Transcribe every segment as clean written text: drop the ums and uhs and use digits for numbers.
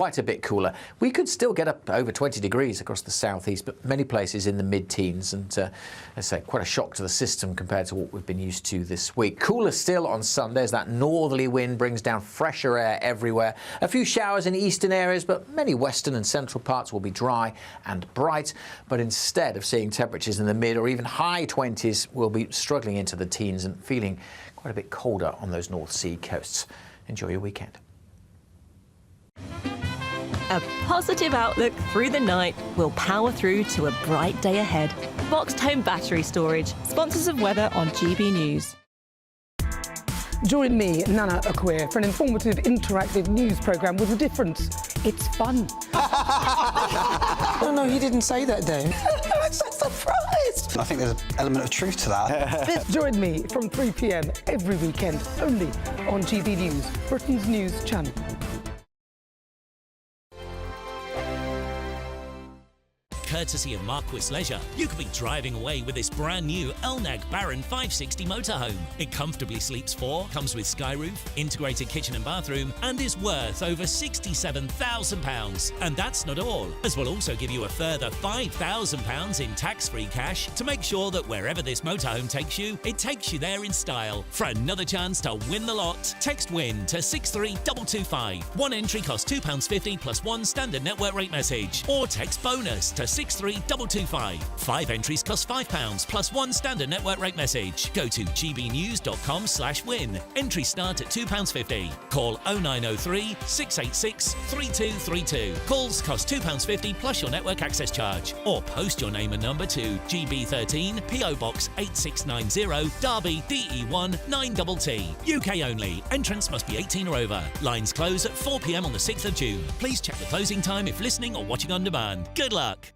Quite a bit cooler. We could still get up over 20 degrees across the southeast, but many places in the mid-teens, and as I say, quite a shock to the system compared to what we've been used to this week. Cooler still on Sunday as that northerly wind brings down fresher air everywhere. A few showers in eastern areas, but many western and central parts will be dry and bright. But instead of seeing temperatures in the mid or even high 20s, we'll be struggling into the teens and feeling quite a bit colder on those North Sea coasts. Enjoy your weekend. A positive outlook through the night will power through to a bright day ahead. Boxed Home Battery Storage, sponsors of weather on GB News. Join me, Nana Akwe, for an informative, interactive news programme with a difference. It's fun. No, he didn't say that, Dave. I'm so surprised. I think there's an element of truth to that. Join me from 3 p.m. every weekend, only on GB News, Britain's news channel. Courtesy of Marquis Leisure, you could be driving away with this brand new Elnag Baron 560 motorhome. It comfortably sleeps 4, comes with sky roof, integrated kitchen and bathroom, and is worth over £67,000. And that's not all, as we'll also give you a further £5,000 in tax-free cash to make sure that wherever this motorhome takes you, it takes you there in style. For another chance to win the lot, text WIN to 63225. One entry costs £2.50 plus one standard network rate message, or text BONUS to 63225. 5 entries cost £5 plus one standard network rate message. Go to gbnews.com/win. Entries start at £2.50. Call 0903 686 3232. Calls cost £2.50 plus your network access charge. Or post your name and number to GB13 PO Box 8690 Derby DE1 9TT. UK only. Entrance must be 18 or over. Lines close at 4 p.m. on the 6th of June. Please check the closing time if listening or watching on demand. Good luck.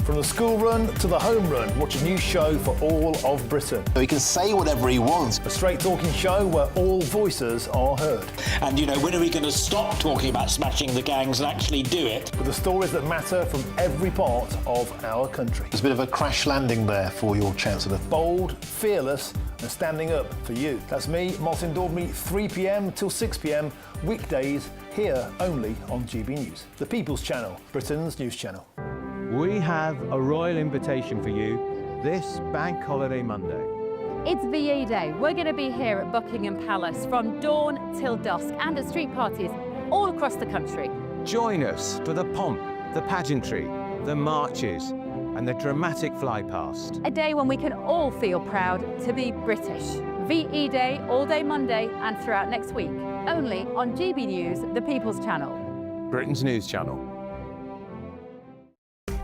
From the school run to the home run, watch a new show for all of Britain. He can say whatever he wants. A straight talking show where all voices are heard. And, you know, when are we going to stop talking about smashing the gangs and actually do it? With the stories that matter from every part of our country. There's a bit of a crash landing there for your Chancellor. Bold, fearless and standing up for you. That's me, Martin Daubney, 3 p.m. till 6 p.m. weekdays, here only on GB News. The People's Channel, Britain's news channel. We have a royal invitation for you this Bank Holiday Monday. It's VE Day. We're going to be here at Buckingham Palace from dawn till dusk and at street parties all across the country. Join us for the pomp, the pageantry, the marches and the dramatic fly-past. A day when we can all feel proud to be British. VE Day all day Monday and throughout next week. Only on GB News, the People's Channel. Britain's news channel.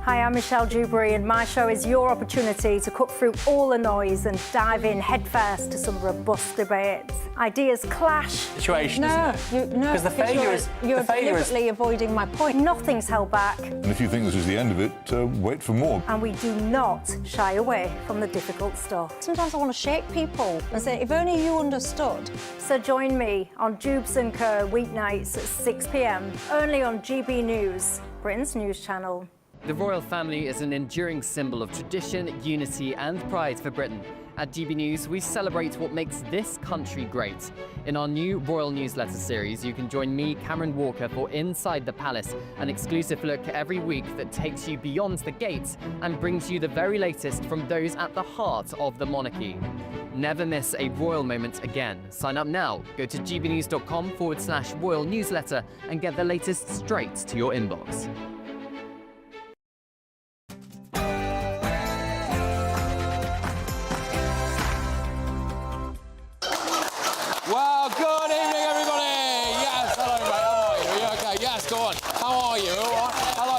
Hi, I'm Michelle Dewberry and my show is your opportunity to cut through all the noise and dive in headfirst to some robust debates. Ideas clash. Situation, isn't it? No, because the failure is... You're deliberately avoiding my point. Nothing's held back. And if you think this is the end of it, wait for more. And we do not shy away from the difficult stuff. Sometimes I want to shake people and say, if only you understood. So join me on Jubes & Co weeknights at 6 p.m. only on GB News, Britain's news channel. The royal family is an enduring symbol of tradition, unity and pride for Britain. At GB News, we celebrate what makes this country great. In our new royal newsletter series, you can join me, Cameron Walker, for Inside the Palace, an exclusive look every week that takes you beyond the gates and brings you the very latest from those at the heart of the monarchy. Never miss a royal moment again. Sign up now. Go to gbnews.com/royal newsletter and get the latest straight to your inbox. Well, good evening, everybody. Yes, hello, mate. How are you? Are you okay? Yes, go on. How are you? All right. Hello.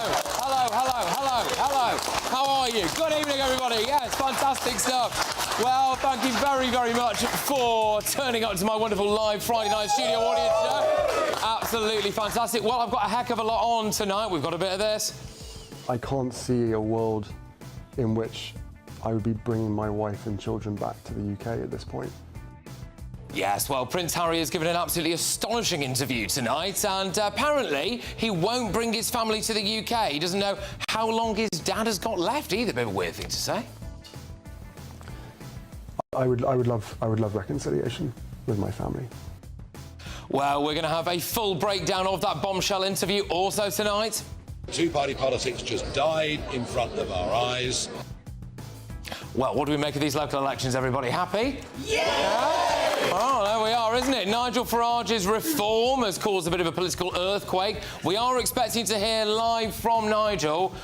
How are you? Good evening, everybody. Yes, fantastic stuff. Well, thank you very, very much for turning up to my wonderful live Friday night studio audience show. Absolutely fantastic. Well, I've got a heck of a lot on tonight. We've got a bit of this. I can't see a world in which I would be bringing my wife and children back to the UK at this point. Yes, well, Prince Harry has given an absolutely astonishing interview tonight, and apparently he won't bring his family to the UK. He doesn't know how long his dad has got left either. Bit of a weird thing to say. I would love reconciliation with my family. Well, we're going to have a full breakdown of that bombshell interview also tonight. Two-party politics just died in front of our eyes. Well, what do we make of these local elections, everybody? Happy? Yeah! Oh, there we are, isn't it? Nigel Farage's reform has caused a bit of a political earthquake. We are expecting to hear live from Nigel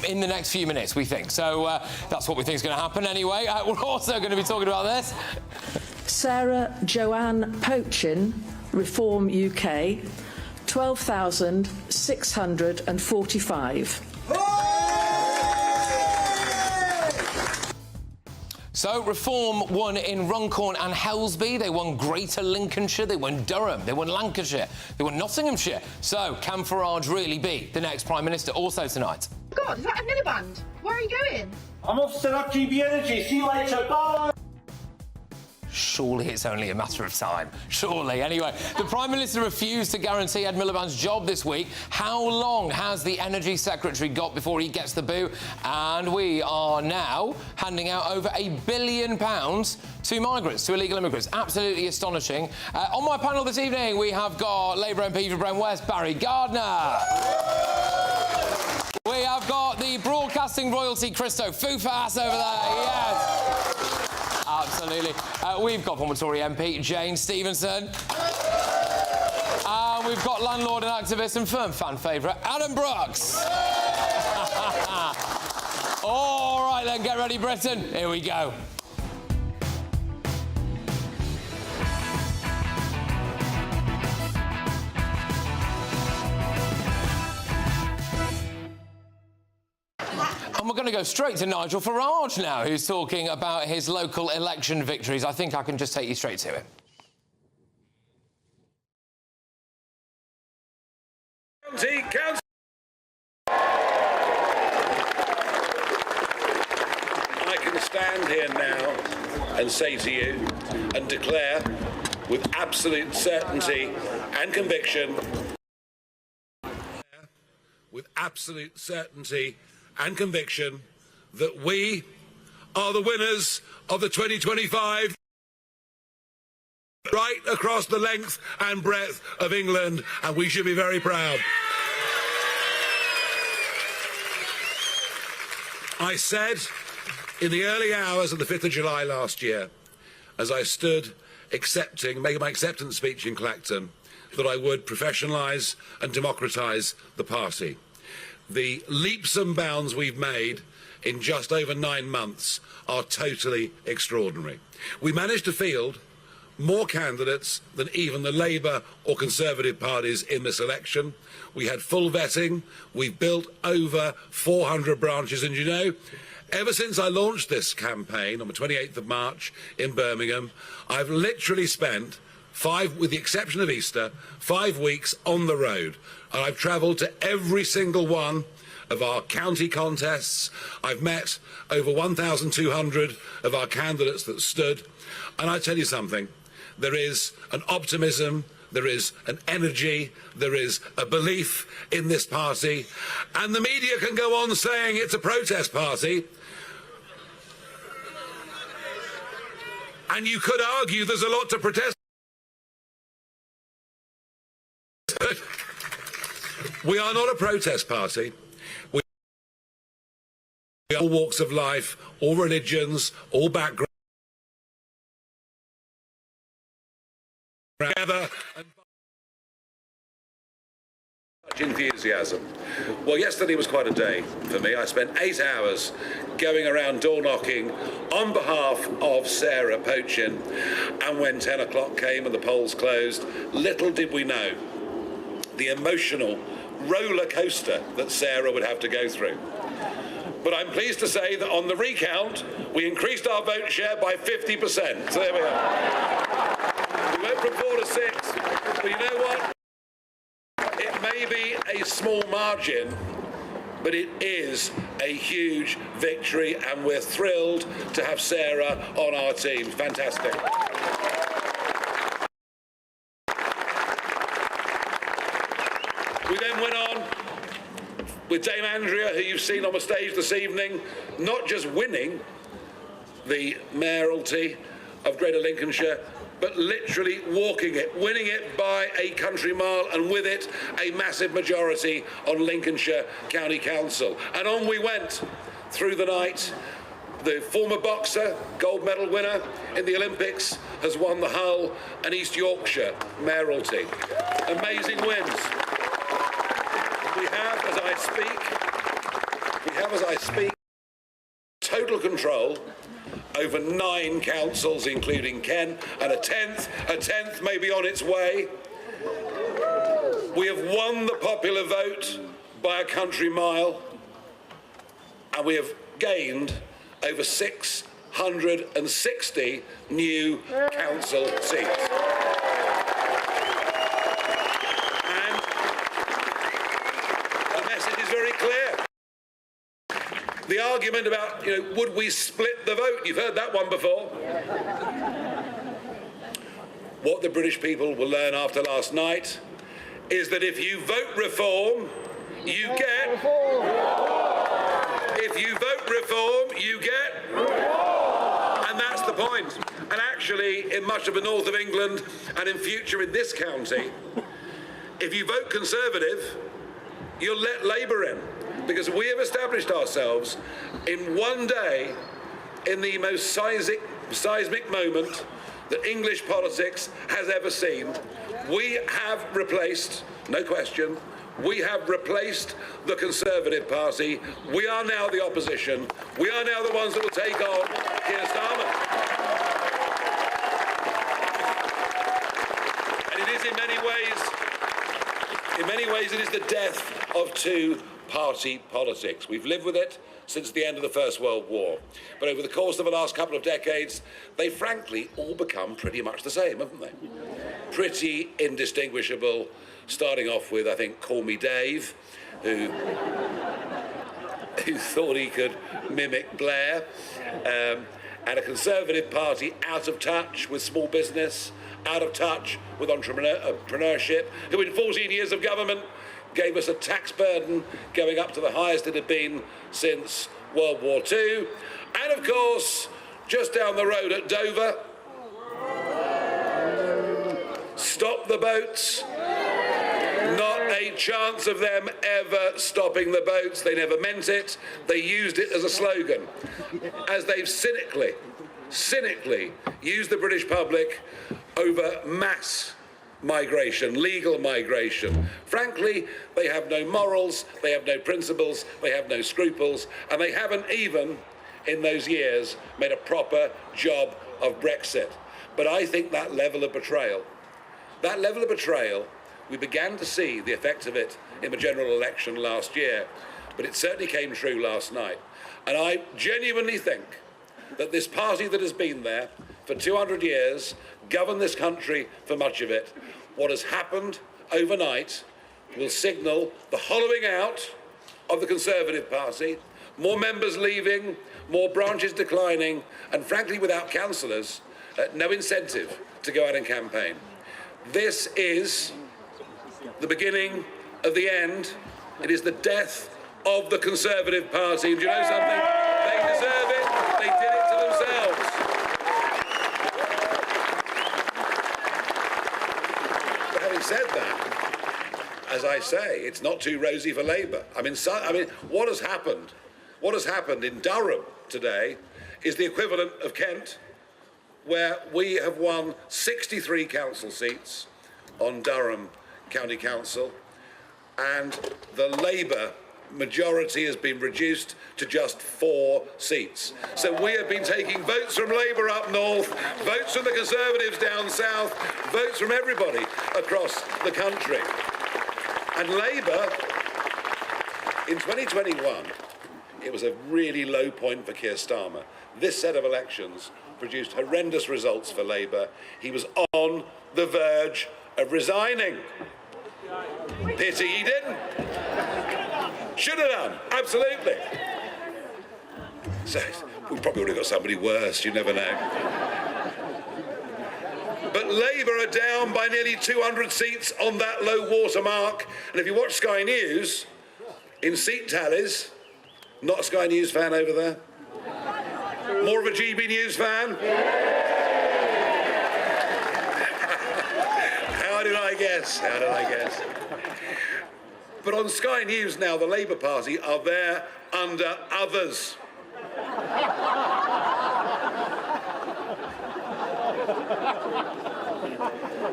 in the next few minutes, we think. So that's what we think is going to happen anyway. We're also going to be talking about this. Sarah Joanne Pochin, Reform UK, 12,645. So, Reform won in Runcorn and Helsby. They won Greater Lincolnshire. They won Durham. They won Lancashire. They won Nottinghamshire. So, can Farage really be the next Prime Minister? Also tonight. God, is that a Miliband? Where are you going? I'm off to set up GB Energy. See you later. Bye. Surely it's only a matter of time. Surely. Anyway, the Prime Minister refused to guarantee Ed Miliband's job this week. How long has the Energy Secretary got before he gets the boot? And we are now handing out over £1 billion to migrants, to illegal immigrants. Absolutely astonishing. On my panel this evening, we have got Labour MP for Brent West, Barry Gardner. We have got the broadcasting royalty, Christo Fufas over there. Yes. Absolutely. We've got former Tory MP Jane Stevenson. And we've got landlord and activist and firm fan favourite Adam Brooks. All right then, get ready, Britain. Here we go. And we're going to go straight to Nigel Farage now, who's talking about his local election victories. I think I can just take you straight to it. County. I can stand here now and say to you and declare with absolute certainty and conviction, that we are the winners of the 2025 right across the length and breadth of England, and we should be very proud. I said in the early hours of the 5th of July last year, as I stood making my acceptance speech in Clacton, that I would professionalise and democratise the party. The leaps and bounds we've made in just over 9 months are totally extraordinary. We managed to field more candidates than even the Labour or Conservative parties in this election. We had full vetting. We've built over 400 branches. And you know, ever since I launched this campaign on the 28th of March in Birmingham, I've literally spent with the exception of Easter, 5 weeks on the road. And I've travelled to every single one of our county contests. I've met over 1,200 of our candidates that stood. And I tell you something, there is an optimism, there is an energy, there is a belief in this party. And the media can go on saying it's a protest party. And you could argue there's a lot to protest. We are not a protest party. We are all walks of life, all religions, all backgrounds. Together and much enthusiasm. Well, yesterday was quite a day for me. I spent 8 hours going around door knocking on behalf of Sarah Pochin, and when 10 o'clock came and the polls closed, little did we know the emotional roller coaster that Sarah would have to go through. But I'm pleased to say that on the recount, we increased our vote share by 50%. So there we are. We went from 4 to 6, but you know what? It may be a small margin, but it is a huge victory, and we're thrilled to have Sarah on our team. Fantastic. We then went on with Dame Andrea, who you've seen on the stage this evening, not just winning the mayoralty of Greater Lincolnshire, but literally walking it, winning it by a country mile, and with it a massive majority on Lincolnshire County Council. And on we went through the night. The former boxer, gold medal winner in the Olympics, has won the Hull and East Yorkshire mayoralty. Amazing wins. We have, as I speak, total control over 9 councils, including Kent, and a 10th may be on its way. We have won the popular vote by a country mile, and we have gained over 660 new council seats. And the message is very clear. The argument about, would we split the vote? You've heard that one before. What the British people will learn after last night is that if you vote reform, you get... If you vote reform, you get... And that's the point. And actually, in much of the north of England, and in future in this county, if you vote Conservative, you'll let Labour in. Because we have established ourselves in one day in the most seismic moment that English politics has ever seen. We have replaced, no question, we have replaced the Conservative Party. We are now the opposition. We are now the ones that will take on Keir Starmer. And it is in many ways, it is the death of two-party politics. We've lived with it since the end of the First World War. But over the course of the last couple of decades, they've frankly all become pretty much the same, haven't they? Pretty indistinguishable, starting off with, I think, Call Me Dave, who thought he could mimic Blair, and a Conservative Party out of touch with small business, out of touch with entrepreneurship, who in 14 years of government gave us a tax burden going up to the highest it had been since World War II. And of course, just down the road at Dover, stop the boats. Not a chance of them ever stopping the boats. They never meant it. They used it as a slogan. As they've cynically used the British public over mass migration, legal migration. Frankly, they have no morals, they have no principles, they have no scruples, and they haven't even, in those years, made a proper job of Brexit. But I think that level of betrayal, we began to see the effect of it in the general election last year, but it certainly came true last night. And I genuinely think that this party that has been there for 200 years, governed this country for much of it, what has happened overnight will signal the hollowing out of the Conservative Party, more members leaving, more branches declining, and frankly, without councillors, no incentive to go out and campaign. This is the beginning of the end. It is the death of the Conservative Party. And do you know something? They deserve it. They did it to themselves. But having said that, as I say, it's not too rosy for Labour. I mean, what has happened? What has happened in Durham today is the equivalent of Kent, where we have won 63 council seats on Durham County Council, and the Labour majority has been reduced to just 4 seats. So we have been taking votes from Labour up north, votes from the Conservatives down south, votes from everybody across the country. And Labour, in 2021, it was a really low point for Keir Starmer. This set of elections produced horrendous results for Labour. He was on the verge of resigning. Pity he didn't. Should have done, absolutely. So we probably would have got somebody worse, you never know. But Labour are down by nearly 200 seats on that low water mark. And if you watch Sky News, in seat tallies, not a Sky News fan over there? More of a GBNews fan? guess? How did I guess? But on Sky News now, the Labour Party are there under others.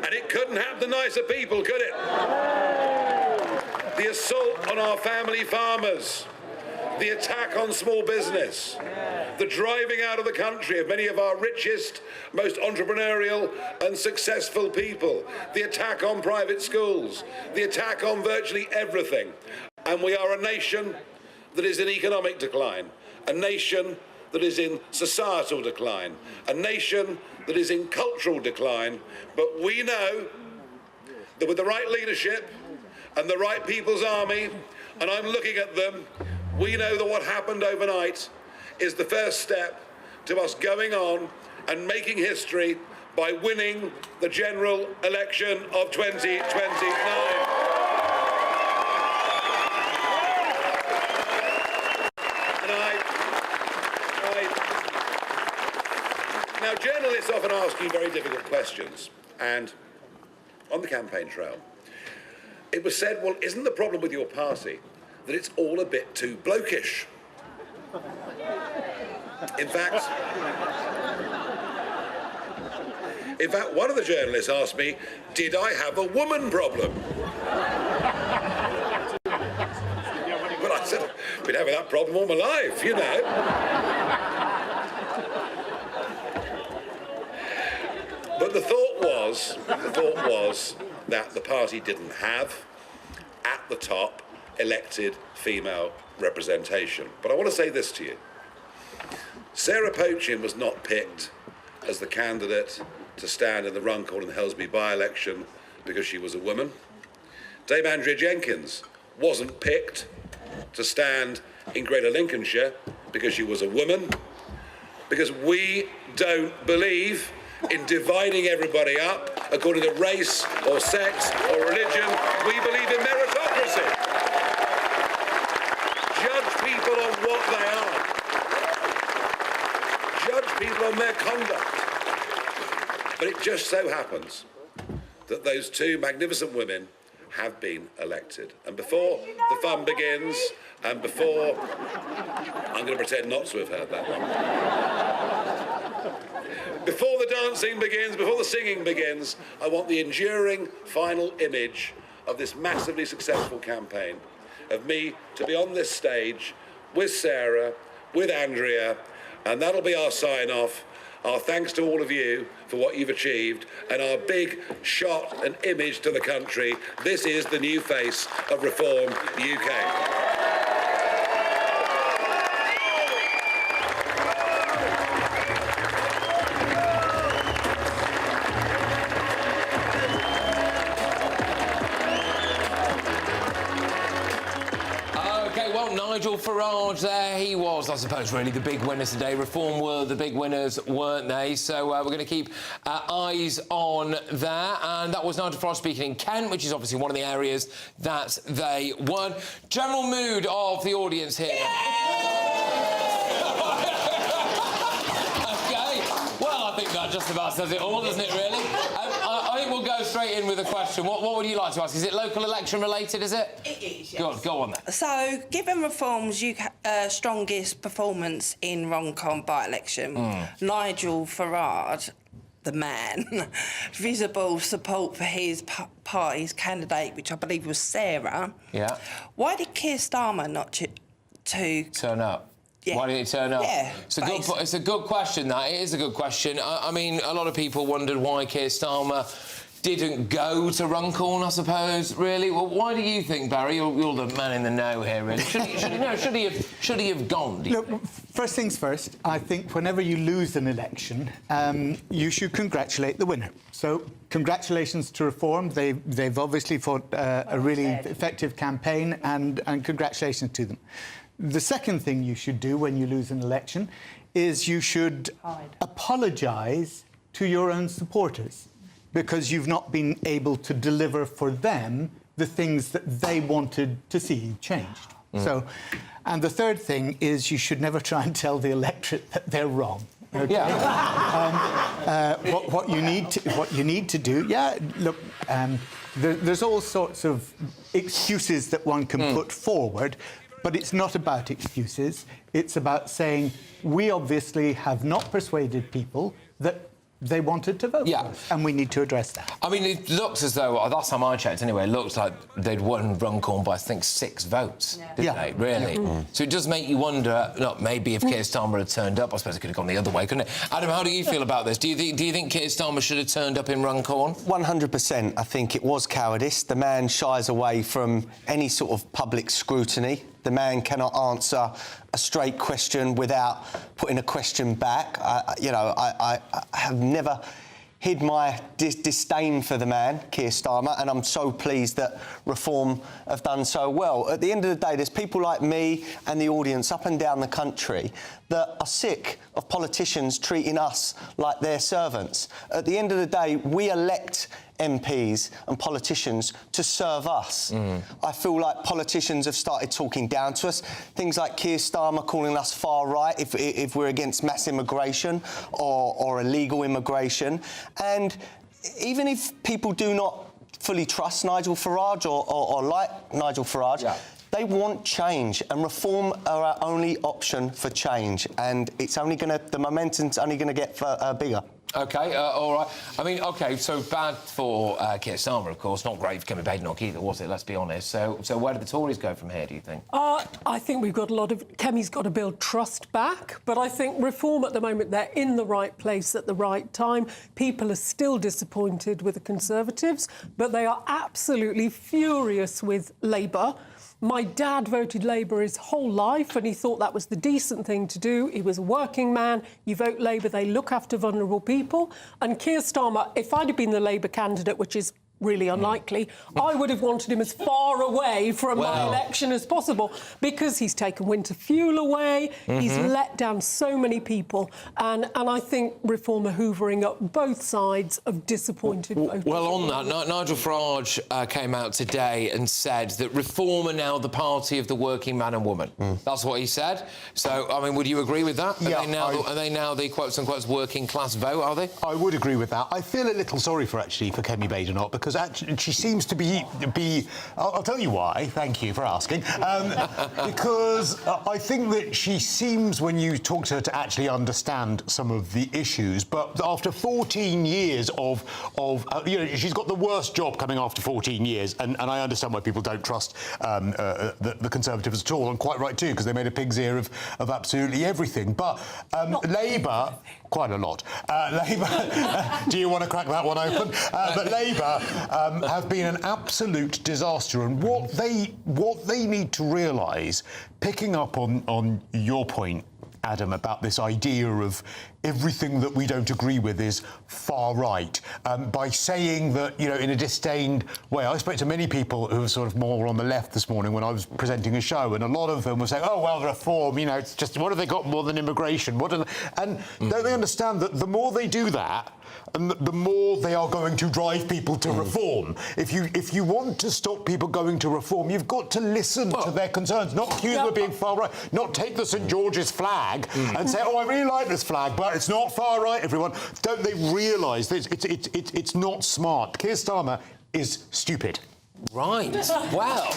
And it couldn't happen to nicer people, could it? The assault on our family farmers, the attack on small business, the driving out of the country of many of our richest, most entrepreneurial and successful people, the attack on private schools, the attack on virtually everything. And we are a nation that is in economic decline, a nation that is in societal decline, a nation that is in cultural decline. But we know that with the right leadership and the right people's army, and I'm looking at them, we know that what happened overnight is the first step to us going on and making history by winning the general election of 2029. Now, journalists often ask you very difficult questions, and on the campaign trail, it was said, well, isn't the problem with your party that it's all a bit too blokish? In fact, one of the journalists asked me, did I have a woman problem? But I said, I've been having that problem all my life, you know. But the thought was that the party didn't have, at the top, elected female representation. But I want to say this to you. Sarah Pochin was not picked as the candidate to stand in the Runcorn and Helsby by-election because she was a woman. Dame Andrea Jenkins wasn't picked to stand in Greater Lincolnshire because she was a woman. Because we don't believe in dividing everybody up according to race or sex or religion. We believe in meritocracy. Judge people on what they are. Judge people on their conduct. But it just so happens that those two magnificent women have been elected. And before the fun begins, and before... I'm going to pretend not to have heard that one. Before the dancing begins, before the singing begins, I want the enduring final image of this massively successful campaign, of me to be on this stage with Sarah, with Andrea, and that'll be our sign-off. Our thanks to all of you for what you've achieved, and our big shot and image to the country. This is the new face of Reform UK. Nigel Farage there, he was, I suppose, really the big winner today. Reform were the big winners, weren't they? So we're going to keep eyes on that. And that was Nigel Farage speaking in Kent, which is obviously one of the areas that they won. General mood of the audience here. Okay, well, I think that just about says it all, doesn't it, really? I think we'll go straight in with a question. What would you like to ask? Is it local election related, is it? It is, yes. Go on then. So, given Reform's strongest performance in Runcorn by-election, Nigel Farage, the man, visible support for his party's candidate, which I believe was Sarah. Yeah. Why did Keir Starmer not to turn up? Yeah. Why did he turn up? Yeah, it's a good question, that. It is a good question. I mean, a lot of people wondered why Keir Starmer didn't go to Runcorn, I suppose, really. Well, why do you think, Barry? You're the man in the know here, really. Should he have gone? Look, first things first, I think whenever you lose an election, you should congratulate the winner. So, congratulations to Reform. They've obviously fought a really effective campaign, and congratulations to them. The second thing you should do when you lose an election is you should apologise to your own supporters, because you've not been able to deliver for them the things that they wanted to see changed. So, and the third thing is you should never try and tell the electorate that they're wrong. Okay? What you need to do, look, there's all sorts of excuses that one can put forward, but it's not about excuses. It's about saying we obviously have not persuaded people that they wanted to vote for us, and we need to address that. I mean, it looks as though, last time I checked anyway, it looked like they'd won Runcorn by, I think, 6 votes, didn't they? Really? So it does make you wonder, look, maybe if Keir Starmer had turned up, I suppose it could have gone the other way, couldn't it? Adam, how do you feel about this? Do you think Keir Starmer should have turned up in Runcorn? 100%. I think it was cowardice. The man shies away from any sort of public scrutiny. The man cannot answer a straight question without putting a question back. I have never hid my disdain for the man, Keir Starmer, and I'm so pleased that Reform have done so well. At the end of the day, there's people like me and the audience up and down the country that are sick of politicians treating us like their servants. At the end of the day, we elect MPs and politicians to serve us. I feel like politicians have started talking down to us. Things like Keir Starmer calling us far right if we're against mass immigration or illegal immigration. And even if people do not fully trust Nigel Farage or like Nigel Farage, they want change, and Reform are our only option for change. And it's only the momentum's only going to get bigger. OK, all right. I mean, OK, so bad for Keir Starmer, of course. Not great for Kemi Badenoch either, was it? Let's be honest. So where do the Tories go from here, do you think? I think we've got a lot of... Kemi's got to build trust back, but I think Reform at the moment, they're in the right place at the right time. People are still disappointed with the Conservatives, but they are absolutely furious with Labour. My dad voted Labour his whole life, and he thought that was the decent thing to do. He was a working man. You vote Labour, they look after vulnerable people. And Keir Starmer, if I'd have been the Labour candidate, which is really unlikely, I would have wanted him as far away from my election as possible, because he's taken winter fuel away, he's let down so many people, and I think Reform are hoovering up both sides of disappointed voters. Well, on that, Nigel Farage came out today and said that Reform are now the party of the working man and woman. That's what he said. So, I mean, would you agree with that? Are they now the quotes-unquote working class vote, are they? I would agree with that. I feel a little sorry for Kemi Badenoch, because actually she seems to be I'll tell you why, thank you for asking, because I think that she seems, when you talk to her, to actually understand some of the issues, but after 14 years of she's got the worst job coming after 14 years, and I understand why people don't trust the Conservatives at all, and quite right too, because they made a pig's ear of absolutely everything. But Labour, quite a lot. Labour, do you want to crack that one open? But Labour have been an absolute disaster, and what they need to realise, picking up on your point, Adam, about this idea of everything that we don't agree with is far right, by saying that, in a disdained way. I spoke to many people who were sort of more on the left this morning when I was presenting a show, and a lot of them were saying, oh, well, Reform, it's just, what have they got more than immigration? And don't they understand that the more they do that, and the more they are going to drive people to Reform. If you want to stop people going to Reform, you've got to listen to their concerns, not accuse them of being far right, not take the St George's flag and say, oh, I really like this flag, but it's not far right, everyone. Don't they realise that it's not smart? Keir Starmer is stupid. Right. Wow.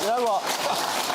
You know what?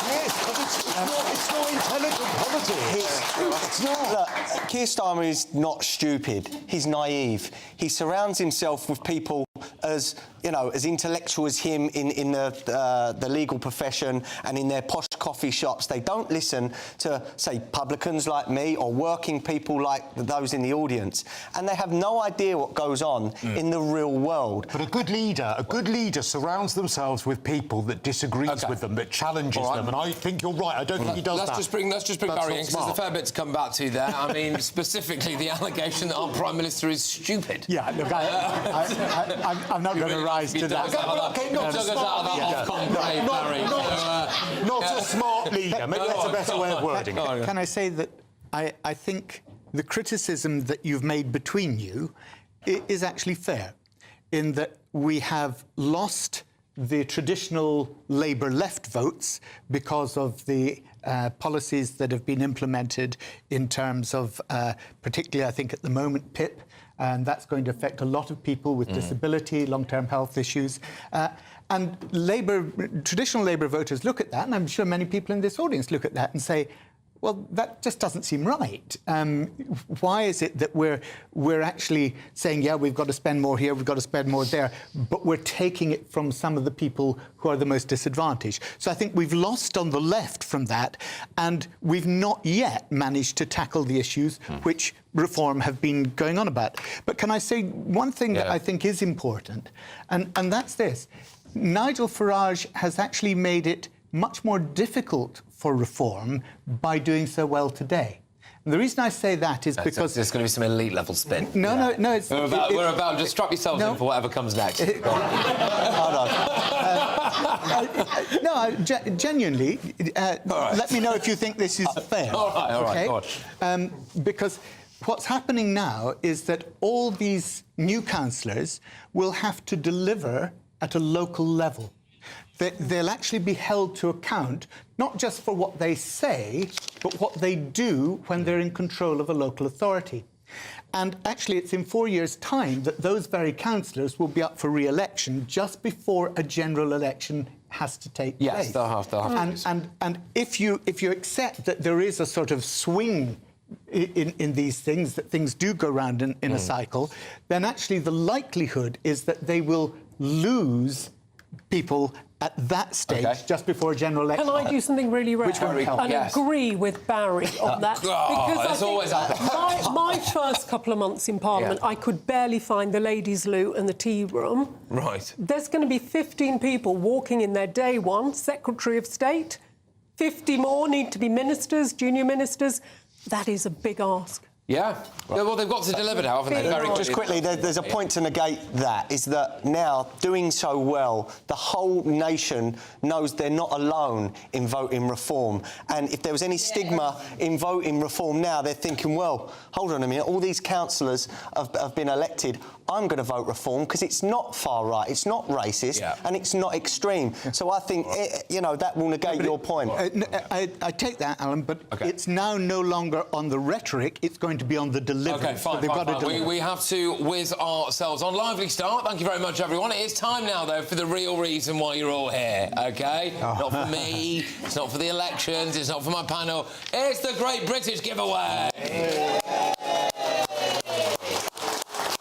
Yes, but it's not intelligent politics. It's not. Look, Keir Starmer is not stupid. He's naive. He surrounds himself with people as intellectual as him in the legal profession and in their posh coffee shops. They don't listen to, say, publicans like me or working people like those in the audience, and they have no idea what goes on in the real world. But a good leader surrounds themselves with people that disagrees with them, that challenges them, and I think you're right. I don't think he does that. Let's just bring Barry in, because there's a fair bit to come back to there. I mean, specifically the allegation that our Prime Minister is stupid. Yeah, look, I'm not going to rise to that. Not a smart leader. Maybe that's a better way of wording it. Can I say that I think the criticism that you've made between you is actually fair, in that we have lost the traditional Labour left votes because of the policies that have been implemented in terms of, particularly, I think, at the moment, PIP, and that's going to affect a lot of people with disability, long-term health issues. And traditional Labour voters look at that, and I'm sure many people in this audience look at that and say, well, that just doesn't seem right. Why is it that we're actually saying, yeah, we've got to spend more here, we've got to spend more there, but we're taking it from some of the people who are the most disadvantaged? So I think we've lost on the left from that, and we've not yet managed to tackle the issues which reform have been going on about. But can I say one thing that I think is important, and that's this. Nigel Farage has actually made it much more difficult for reform by doing so well today. And the reason I say that is because... There's going to be some elite level spin. No. It's, we're about just strap yourselves in for whatever comes next. Genuinely, let me know if you think this is fair. All right, go on. Because what's happening now is that all these new councillors will have to deliver at a local level. They'll actually be held to account, not just for what they say, but what they do when they're in control of a local authority. And actually, it's in 4 years' time that those very councillors will be up for re-election just before a general election has to take place. Yes, they'll have to. And if you accept that there is a sort of swing in these things, that things do go round in a cycle, then actually the likelihood is that they will lose people at that stage, just before a general election. Can I do something really rare? Which won't help. And agree with Barry on that. Because I think my first couple of months in Parliament, I could barely find the ladies' loo and the tea room. Right. There's going to be 15 people walking in their day one, Secretary of State. 50 more need to be ministers, junior ministers. That is a big ask. Yeah. Well, they've got to deliver now, haven't they? Just quickly, there's a point to negate that, is that now, doing so well, the whole nation knows they're not alone in voting reform. And if there was any stigma in voting reform now, they're thinking, well, hold on a minute, all these councillors have been elected, I'm going to vote reform because it's not far right, it's not racist, and it's not extreme. So I think, that will negate your point. I take that, Alan, but it's now no longer on the rhetoric, it's going to be on the delivery. OK, fine. We have to whiz ourselves on. Lively start. Thank you very much, everyone. It's time now, though, for the real reason why you're all here, OK? Not for me, it's not for the elections, it's not for my panel. It's the Great British Giveaway!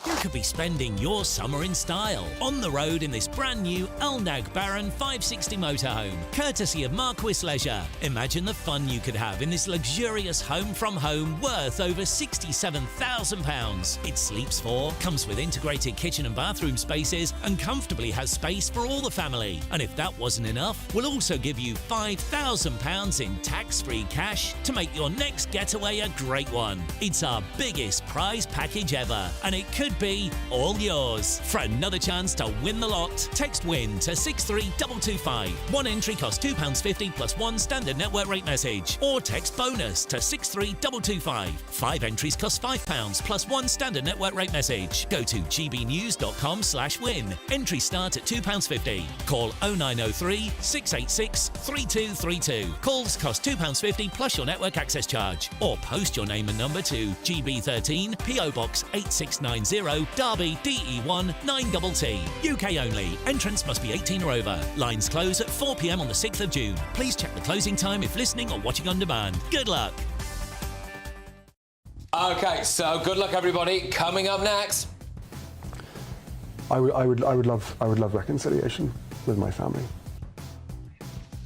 You could be spending your summer in style on the road in this brand new Elnag Baron 560 motorhome, courtesy of Marquis Leisure. Imagine the fun you could have in this luxurious home from home worth over £67,000. It sleeps 4, comes with integrated kitchen and bathroom spaces, and comfortably has space for all the family. And if that wasn't enough, we'll also give you £5,000 in tax-free cash to make your next getaway a great one. It's our biggest prize package ever, and it could be all yours. For another chance to win the lot, text WIN to 63225. One entry costs £2.50 plus one standard network rate message. Or text BONUS to 63225. 5 entries cost £5 plus one standard network rate message. Go to gbnews.com/win. Entries start at £2.50. Call 0903 686 3232. Calls cost £2.50 plus your network access charge. Or post your name and number to GB13 PO Box 8690 Derby DE1 9TT. UK only. Entrance must be 18 or over. Lines close at 4 p.m. on the 6th of June. Please check the closing time if listening or watching on demand. Good luck. OK, so good luck, everybody. Coming up next. I would love reconciliation with my family.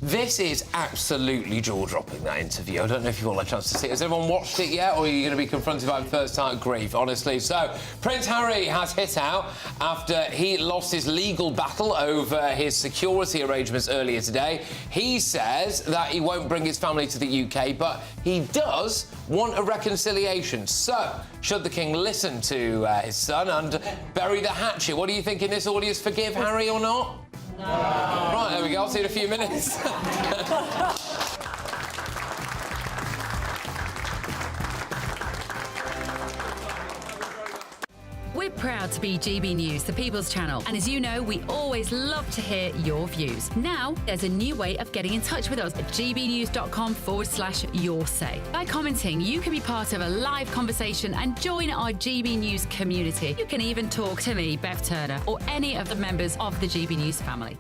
This is absolutely jaw-dropping, that interview. I don't know if you've all had a chance to see it. Has everyone watched it yet, or are you going to be confronted by first-time grief, honestly? So, Prince Harry has hit out after he lost his legal battle over his security arrangements earlier today. He says that he won't bring his family to the UK, but he does want a reconciliation. So, should the King listen to his son and bury the hatchet? What do you think in this audience? Forgive Harry or not? No. Right, there we go. I'll see you in a few minutes. We're proud to be GB News, the People's Channel. And as you know, we always love to hear your views. Now, there's a new way of getting in touch with us at gbnews.com/yoursay. By commenting, you can be part of a live conversation and join our GB News community. You can even talk to me, Bev Turner, or any of the members of the GB News family.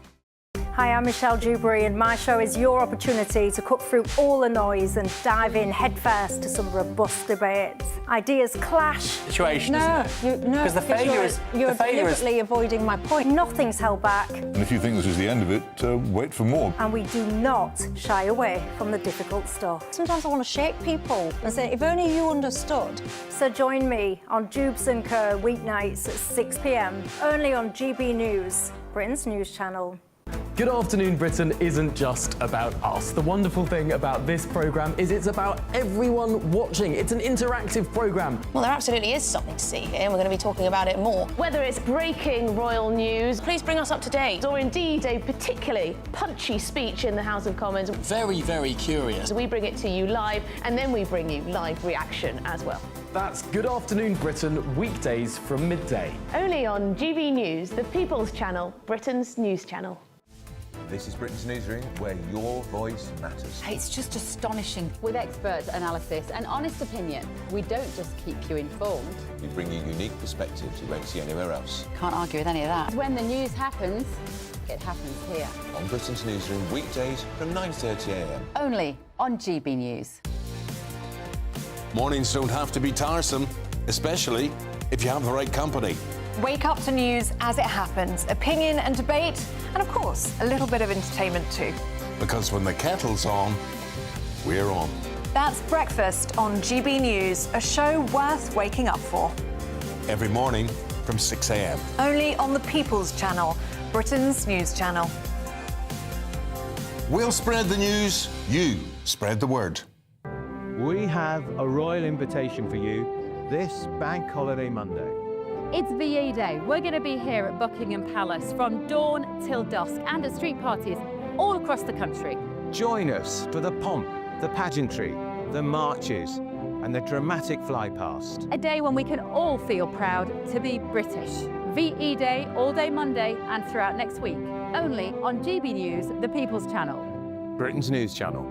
Hi, I'm Michelle Dewberry, and my show is your opportunity to cut through all the noise and dive in headfirst to some robust debates. Ideas clash. Situation, No, Because the failure is... You're deliberately avoiding my point. Nothing's held back. And if you think this is the end of it, wait for more. And we do not shy away from the difficult stuff. Sometimes I want to shake people and say, if only you understood. So join me on Jubes & Kerr weeknights at 6 p.m, only on GB News, Britain's news channel. Good Afternoon Britain isn't just about us. The wonderful thing about this programme is it's about everyone watching. It's an interactive programme. Well, there absolutely is something to see here, and we're going to be talking about it more. Whether it's breaking royal news, please bring us up to date, or indeed a particularly punchy speech in the House of Commons. Very, very curious. We bring it to you live, and then we bring you live reaction as well. That's Good Afternoon Britain, weekdays from midday. Only on GB News, the People's Channel, Britain's news channel. This is Britain's Newsroom, where your voice matters. It's just astonishing. With expert analysis and honest opinion, we don't just keep you informed. We bring you unique perspectives you won't see anywhere else. Can't argue with any of that. When the news happens, it happens here. On Britain's Newsroom, weekdays from 9:30 a.m. Only on GB News. Mornings don't have to be tiresome, especially if you have the right company. Wake up to news as it happens, opinion and debate, and of course, a little bit of entertainment too. Because when the kettle's on, we're on. That's Breakfast on GB News, a show worth waking up for. Every morning from 6 a.m. Only on the People's Channel, Britain's news channel. We'll spread the news, you spread the word. We have a royal invitation for you this Bank Holiday Monday. It's VE Day. We're going to be here at Buckingham Palace from dawn till dusk and at street parties all across the country. Join us for the pomp, the pageantry, the marches, and the dramatic fly past. A day when we can all feel proud to be British. VE Day all day Monday and throughout next week. Only on GB News, the People's Channel. Britain's news channel.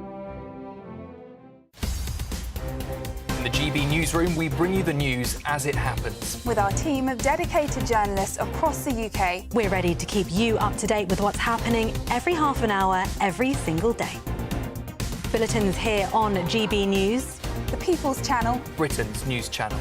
In the GB Newsroom, we bring you the news as it happens. With our team of dedicated journalists across the UK, we're ready to keep you up to date with what's happening every half an hour, every single day. Bulletins here on GB News, the People's Channel, Britain's news channel.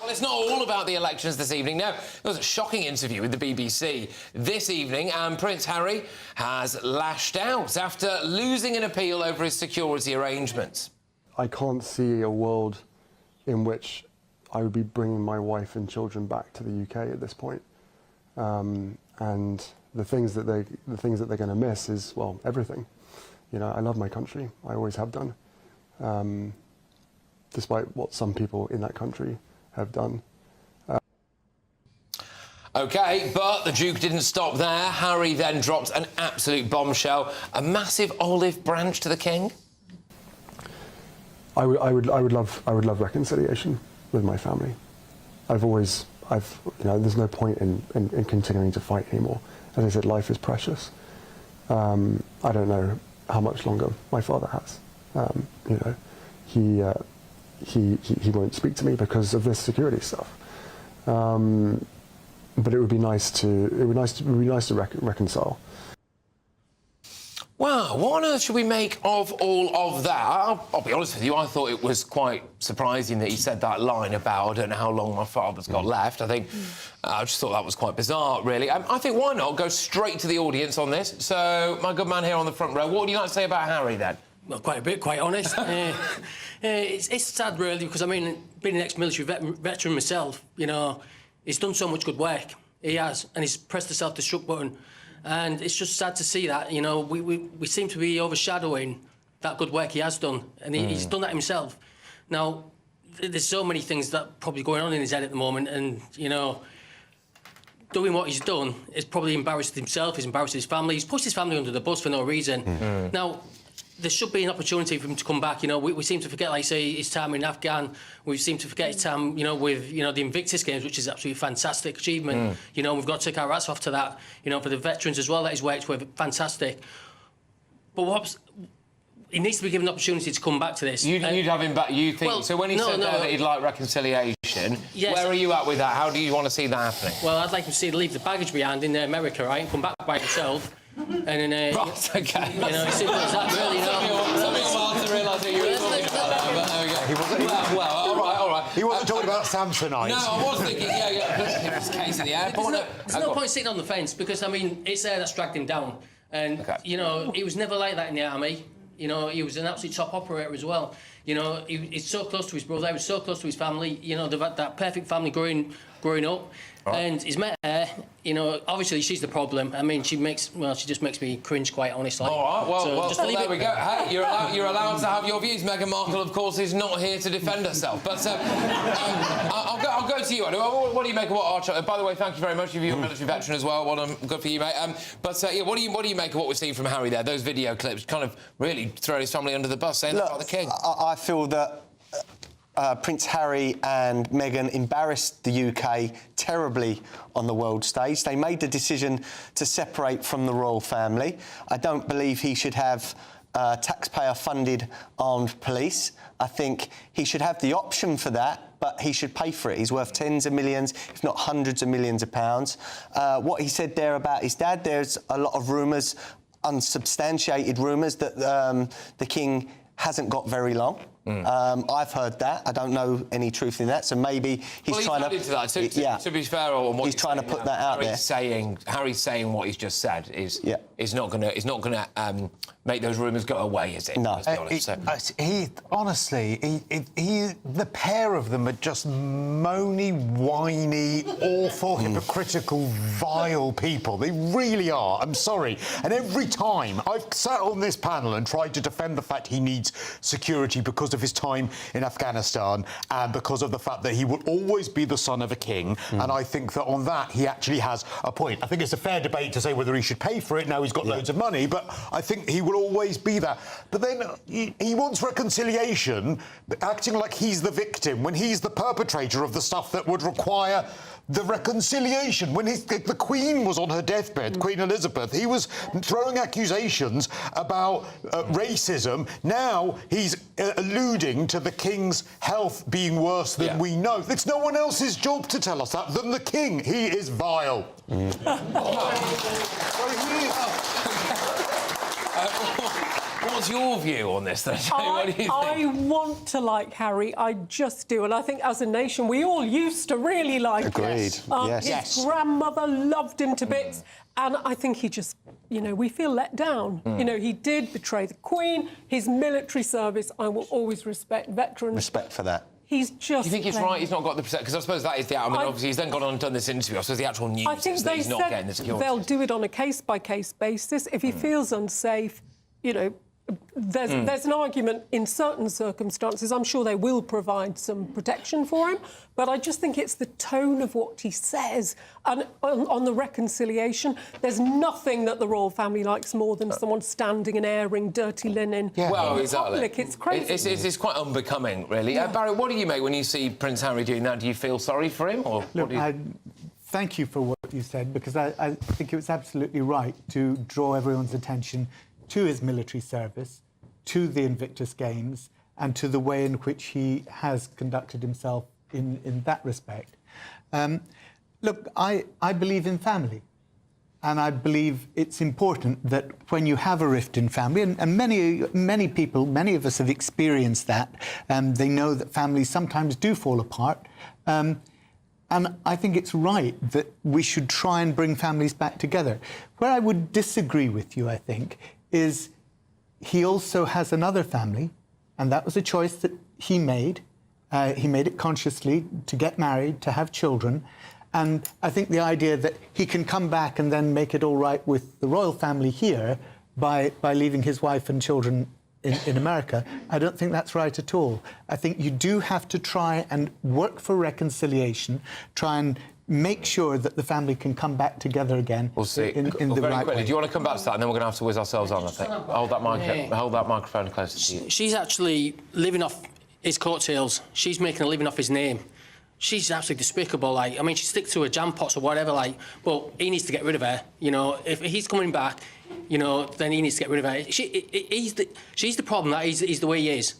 It's not all about the elections this evening. No, there was a shocking interview with the BBC this evening, and Prince Harry has lashed out after losing an appeal over his security arrangements. I can't see a world in which I would be bringing my wife and children back to the UK at this point. And the things that they're going to miss is, well, everything. You know, I love my country. I always have done, despite what some people in that country have done. OK, but the Duke didn't stop there. Harry then dropped an absolute bombshell, a massive olive branch to the King. I would love reconciliation with my family. There's no point in continuing to fight anymore. As I said, life is precious. I don't know how much longer my father has. He won't speak to me because of this security stuff. But it would be nice to reconcile. Wow, what on earth should we make of all of that? I'll be honest with you, I thought it was quite surprising that he said that line about, I don't know how long my father's got left. I just thought that was quite bizarre, really. I think why not go straight to the audience on this? So, my good man here on the front row, what would you like to say about Harry, then? Well, quite a bit, quite honest. It's sad, really, because, I mean, being an ex-military veteran myself, you know, he's done so much good work. He has, and he's pressed the self-destruct button. And it's just sad to see that, you know, we seem to be overshadowing that good work he has done. And he's done that himself. Now, there's so many things that are probably going on in his head at the moment, and, you know, doing what he's done, has probably embarrassed himself, he's embarrassed his family, he's pushed his family under the bus for no reason. Now, there should be an opportunity for him to come back. You know, we seem to forget, like I say, his time in Afghan. We seem to forget his time, you know, with, you know, the Invictus Games, which is absolutely fantastic achievement. You know, we've got to take our hats off to that. You know, for the veterans as well that he's worked with, fantastic. But he needs to be given an opportunity to come back to this. You'd have him back, you think? Well, so when he said there that he'd like reconciliation, where are you at with that? How do you want to see that happening? Well, I'd like him to see leave the baggage behind in America, right, and come back by himself. And then, right, OK. You know, it's simple as that, really. Took me a while to realise that you were talking about that, but there we go. Well, all right. He wasn't talking about Samsonite. No, I was thinking, yeah, it's case in the airport. There's no point sitting on the fence, because, I mean, it's there that's dragged him down. And, you know, he was never like that in the army. You know, he was an absolute top operator as well. You know, he's so close to his brother, he was so close to his family. You know, they've had that perfect family growing up. Right. And he's met her, you know, obviously she's the problem. I mean, she just makes me cringe, quite honestly. All right, well, so there we go. Hey, you're allowed to have your views. Meghan Markle, of course, is not here to defend herself. But I'll go to you. What do you make of what Archer... By the way, thank you very much. You're a military veteran as well. Well done. Good for you, mate. Yeah, what do you make of what we're seeing from Harry there? Those video clips kind of really throw his family under the bus, saying about the king. I feel that Prince Harry and Meghan embarrassed the UK terribly on the world stage. They made the decision to separate from the royal family. I don't believe he should have taxpayer-funded armed police. I think he should have the option for that, but he should pay for it. He's worth tens of millions, if not hundreds of millions of pounds. What he said there about his dad, there's a lot of rumours, unsubstantiated rumours, that the king hasn't got very long. I've heard that. I don't know any truth in that, so maybe he's trying to... Into that. To be fair on what he's trying to put that out there. Harry's saying what he's just said is not going to make those rumours go away, is it? No. Honestly, the pair of them are just moany, whiny, awful, hypocritical, vile people. They really are. I'm sorry. And every time I've sat on this panel and tried to defend the fact he needs security because of his time in Afghanistan and because of the fact that he will always be the son of a king, and I think that on that he actually has a point. I think it's a fair debate to say whether he should pay for it. Now he's got loads of money, but I think he will always be that. But then he wants reconciliation, acting like he's the victim when he's the perpetrator of the stuff that would require the reconciliation. When the Queen was on her deathbed, Queen Elizabeth, he was throwing accusations about racism. Now he's alluding to the King's health being worse than we know. It's no one else's job to tell us that than the King. He is vile. What's your view on this, then? What do you think? I want to like Harry, I just do. And I think as a nation, we all used to really like him. Agreed. His grandmother loved him to bits. And I think he just, you know, we feel let down. You know, he did betray the Queen, his military service. I will always respect veterans. Respect for that. He's just... Do you think he's right? He's not got the... Because I suppose that is the... I mean, obviously, he's then gone on and done this interview. I suppose the actual news is that he's not getting the security. They'll do it on a case-by-case basis. If he feels unsafe, you know, there's an argument in certain circumstances. I'm sure they will provide some protection for him, but I just think it's the tone of what he says. And on the reconciliation, there's nothing that the royal family likes more than someone standing and airing dirty linen in public. It's crazy. It's quite unbecoming, really. Barry, what do you make when you see Prince Harry doing that? Do you feel sorry for him? Or look, thank you for what you said, because I think it was absolutely right to draw everyone's attention to his military service, to the Invictus Games, and to the way in which he has conducted himself in that respect. Look, I believe in family, and I believe it's important that when you have a rift in family, and many people, many of us have experienced that, they know that families sometimes do fall apart, and I think it's right that we should try and bring families back together. Where I would disagree with you, I think, is he also has another family, and that was a choice that he made. He made it consciously to get married, to have children. And I think the idea that he can come back and then make it all right with the royal family here by leaving his wife and children in America, I don't think that's right at all. I think you do have to try and work for reconciliation, try and make sure that the family can come back together again. We'll see. In the very right quickly, way. do you want to come back to that, and then we're going to have to whiz ourselves on, I think. Hold that microphone closer to you. She's actually living off his coattails. She's making a living off his name. She's absolutely despicable. Like, I mean, she sticks to her jam pots or whatever. Like, but he needs to get rid of her. You know, if he's coming back, you know, then he needs to get rid of her. She's the problem. That he's the way he is.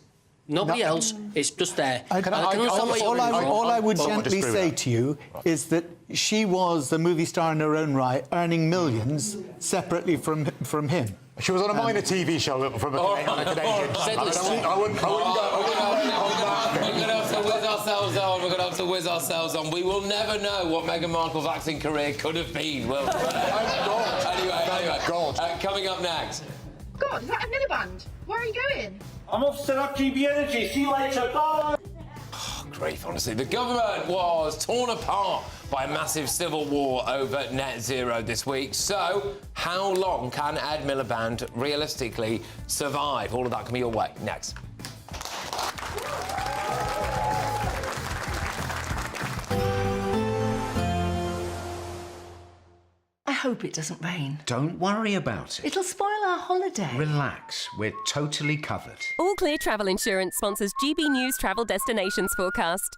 Nobody else. It's just there. All I would gently say to you is that she was a movie star in her own right, earning millions separately from him. She was on a minor TV show on a Canadian channel. I wouldn't go on that. We're going to have to whiz ourselves on. We're going to have to whiz ourselves on. We will never know what Meghan Markle's acting career could have been, will we? Anyway. Coming up next. God, is that a Miliband? Where are you going? I'm off to set up GB Energy. See you later. Bye. Grief, honestly. The government was torn apart by a massive civil war over net zero this week. So, how long can Ed Miliband realistically survive? All of that coming your way next. I hope it doesn't rain. Don't worry about it. It'll spoil our holiday. Relax, we're totally covered. All Clear Travel Insurance sponsors GB News travel destinations forecast.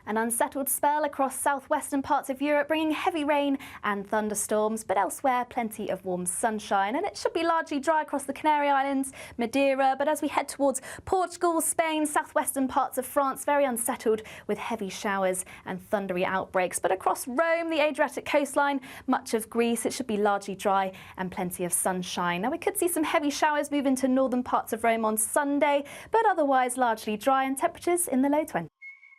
An unsettled spell across southwestern parts of Europe, bringing heavy rain and thunderstorms, but elsewhere plenty of warm sunshine, and it should be largely dry across the Canary Islands, Madeira, but as we head towards Portugal, Spain, southwestern parts of France, very unsettled with heavy showers and thundery outbreaks. But across Rome, the Adriatic coastline, much of Greece, it should be largely dry and plenty of sunshine. Now we could see some heavy showers move into northern parts of Rome on Sunday, but otherwise largely dry and temperatures in the low 20s.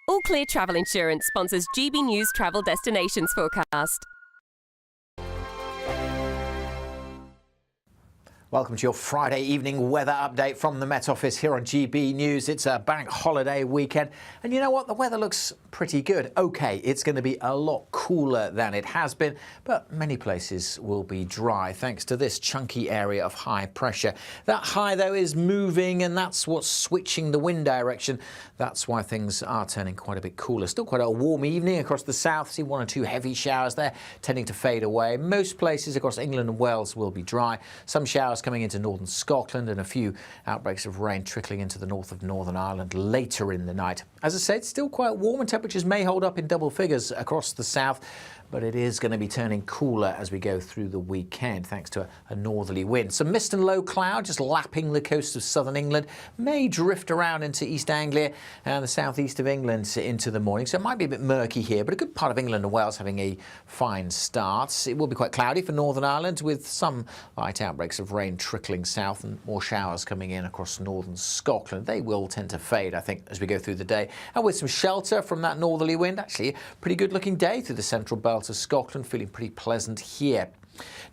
All Clear Travel Insurance sponsors GB News travel destinations forecast. Welcome to your Friday evening weather update from the Met Office here on GB News. It's a bank holiday weekend, and you know what? The weather looks pretty good. OK, it's going to be a lot cooler than it has been, but many places will be dry thanks to this chunky area of high pressure. That high, though, is moving, and that's what's switching the wind direction. That's why things are turning quite a bit cooler. Still quite a warm evening across the south. See one or two heavy showers there tending to fade away. Most places across England and Wales will be dry. Some showers coming into northern Scotland and a few outbreaks of rain trickling into the north of Northern Ireland later in the night. As I said, it's still quite warm and temperatures may hold up in double figures across the south, but it is going to be turning cooler as we go through the weekend thanks to a northerly wind. Some mist and low cloud just lapping the coast of southern England, may drift around into East Anglia and the southeast of England into the morning, so it might be a bit murky here, but a good part of England and Wales having a fine start. It will be quite cloudy for Northern Ireland with some light outbreaks of rain trickling south and more showers coming in across northern Scotland. They will tend to fade, I think, as we go through the day, and with some shelter from that northerly wind. Actually, a pretty good looking day through the central belt of Scotland, feeling pretty pleasant here.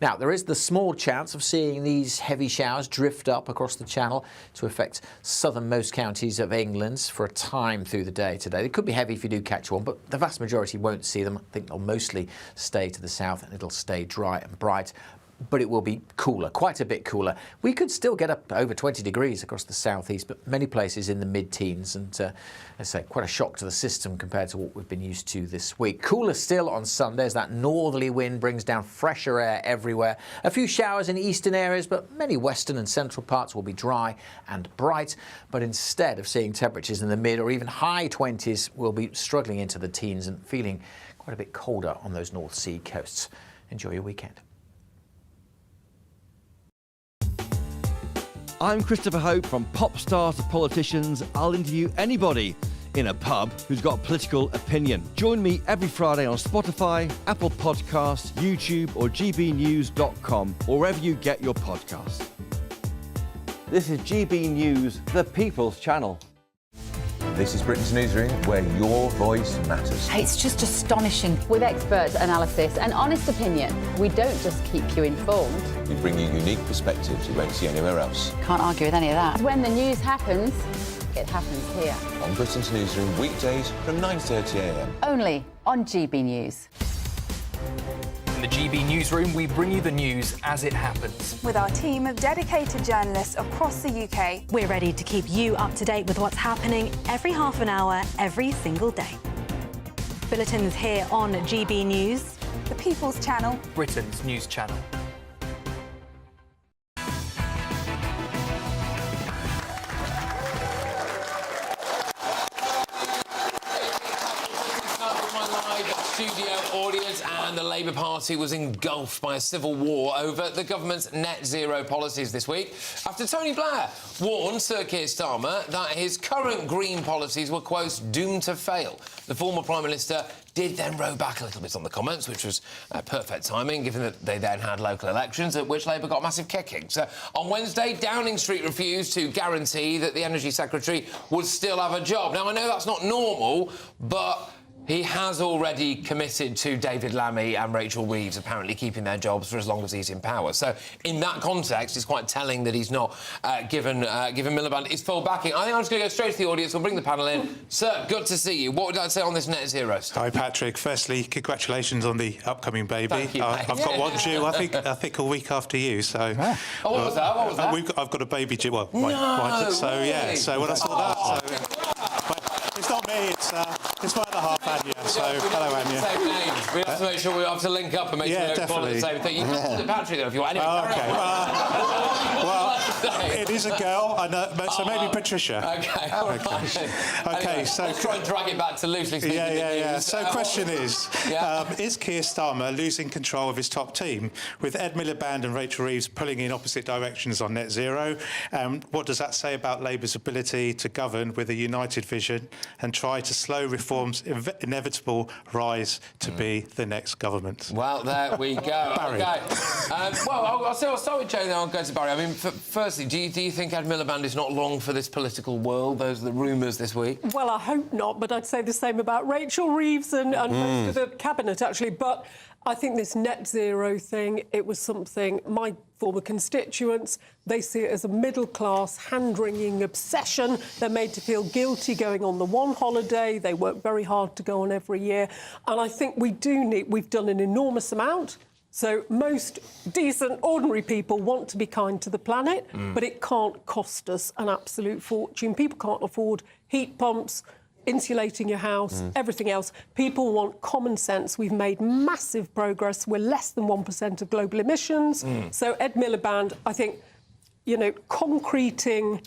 Now, there is the small chance of seeing these heavy showers drift up across the Channel to affect southernmost counties of England for a time through the day today. They could be heavy if you do catch one, but the vast majority won't see them. I think they'll mostly stay to the south and it'll stay dry and bright. But it will be cooler, quite a bit cooler. We could still get up over 20 degrees across the southeast, but many places in the mid-teens, and I say quite a shock to the system compared to what we've been used to this week. Cooler still on Sunday as that northerly wind brings down fresher air everywhere. A few showers in eastern areas, but many western and central parts will be dry and bright. But instead of seeing temperatures in the mid or even high 20s, we'll be struggling into the teens and feeling quite a bit colder on those North Sea coasts. Enjoy your weekend. I'm Christopher Hope. From pop stars to politicians, I'll interview anybody in a pub who's got a political opinion. Join me every Friday on Spotify, Apple Podcasts, YouTube or gbnews.com, or wherever you get your podcasts. This is GB News, the People's Channel. This is Britain's newsroom, where your voice matters. It's just astonishing. With expert analysis and honest opinion, we don't just keep you informed. We bring you unique perspectives you won't see anywhere else. Can't argue with any of that. When the news happens, it happens here. On Britain's newsroom, weekdays from 9:30 a.m. Only on GB News. In the GB Newsroom, we bring you the news as it happens. With our team of dedicated journalists across the UK, we're ready to keep you up to date with what's happening every half an hour, every single day. Bulletins here on GB News. The People's Channel. Britain's news channel. Studio audience, and the Labour Party was engulfed by a civil war over the government's net zero policies this week after Tony Blair warned Sir Keir Starmer that his current green policies were, quote, doomed to fail. The former Prime Minister did then row back a little bit on the comments, which was perfect timing, given that they then had local elections, at which Labour got massive kicking. So on Wednesday, Downing Street refused to guarantee that the Energy Secretary would still have a job. Now, I know that's not normal, but he has already committed to David Lammy and Rachel Reeves apparently keeping their jobs for as long as he's in power. So, in that context, it's quite telling that he's not given Miliband his full backing. I think I'm just going to go straight to the audience. We'll bring the panel in. Sir, good to see you. What would I say on this net zero stuff? Hi, Patrick. Firstly, congratulations on the upcoming baby. Thank you, I've got one due, I think a week after you, so... Oh, what was that? What was that? I've got a baby due, well, No, yeah, so when I saw that... It's not me, it's my other half, Anya. So, hello, Anya. Same names. We have to make sure we have to link up and make sure we don't call it the same thing. You can call it Patrick, though, if you want. Anyway, okay. Well, it is a girl, so maybe Patricia. Okay, all right. Okay, so... Let's try and drag it back to loosely speaking. Yeah. So, question is Keir Starmer losing control of his top team, with Ed Miliband and Rachel Reeves pulling in opposite directions on net zero? What does that say about Labour's ability to govern with a united vision and try to slow reform's inevitable rise to be the next government? Well, there we go. Barry. Okay. Well, I'll start with Joe, then I'll go to Barry. I mean, firstly, do you think Ed Miliband is not long for this political world? Those are the rumours this week. Well, I hope not, but I'd say the same about Rachel Reeves and most of the cabinet, actually. But I think this net zero thing, it was something my former constituents, they see it as a middle-class, hand-wringing obsession. They're made to feel guilty going on the one holiday. They work very hard to go on every year. And I think we've done an enormous amount. So most decent, ordinary people want to be kind to the planet, but it can't cost us an absolute fortune. People can't afford heat pumps, insulating your house, everything else. People want common sense. We've made massive progress. We're less than 1% of global emissions. So Ed Miliband, I think, concreting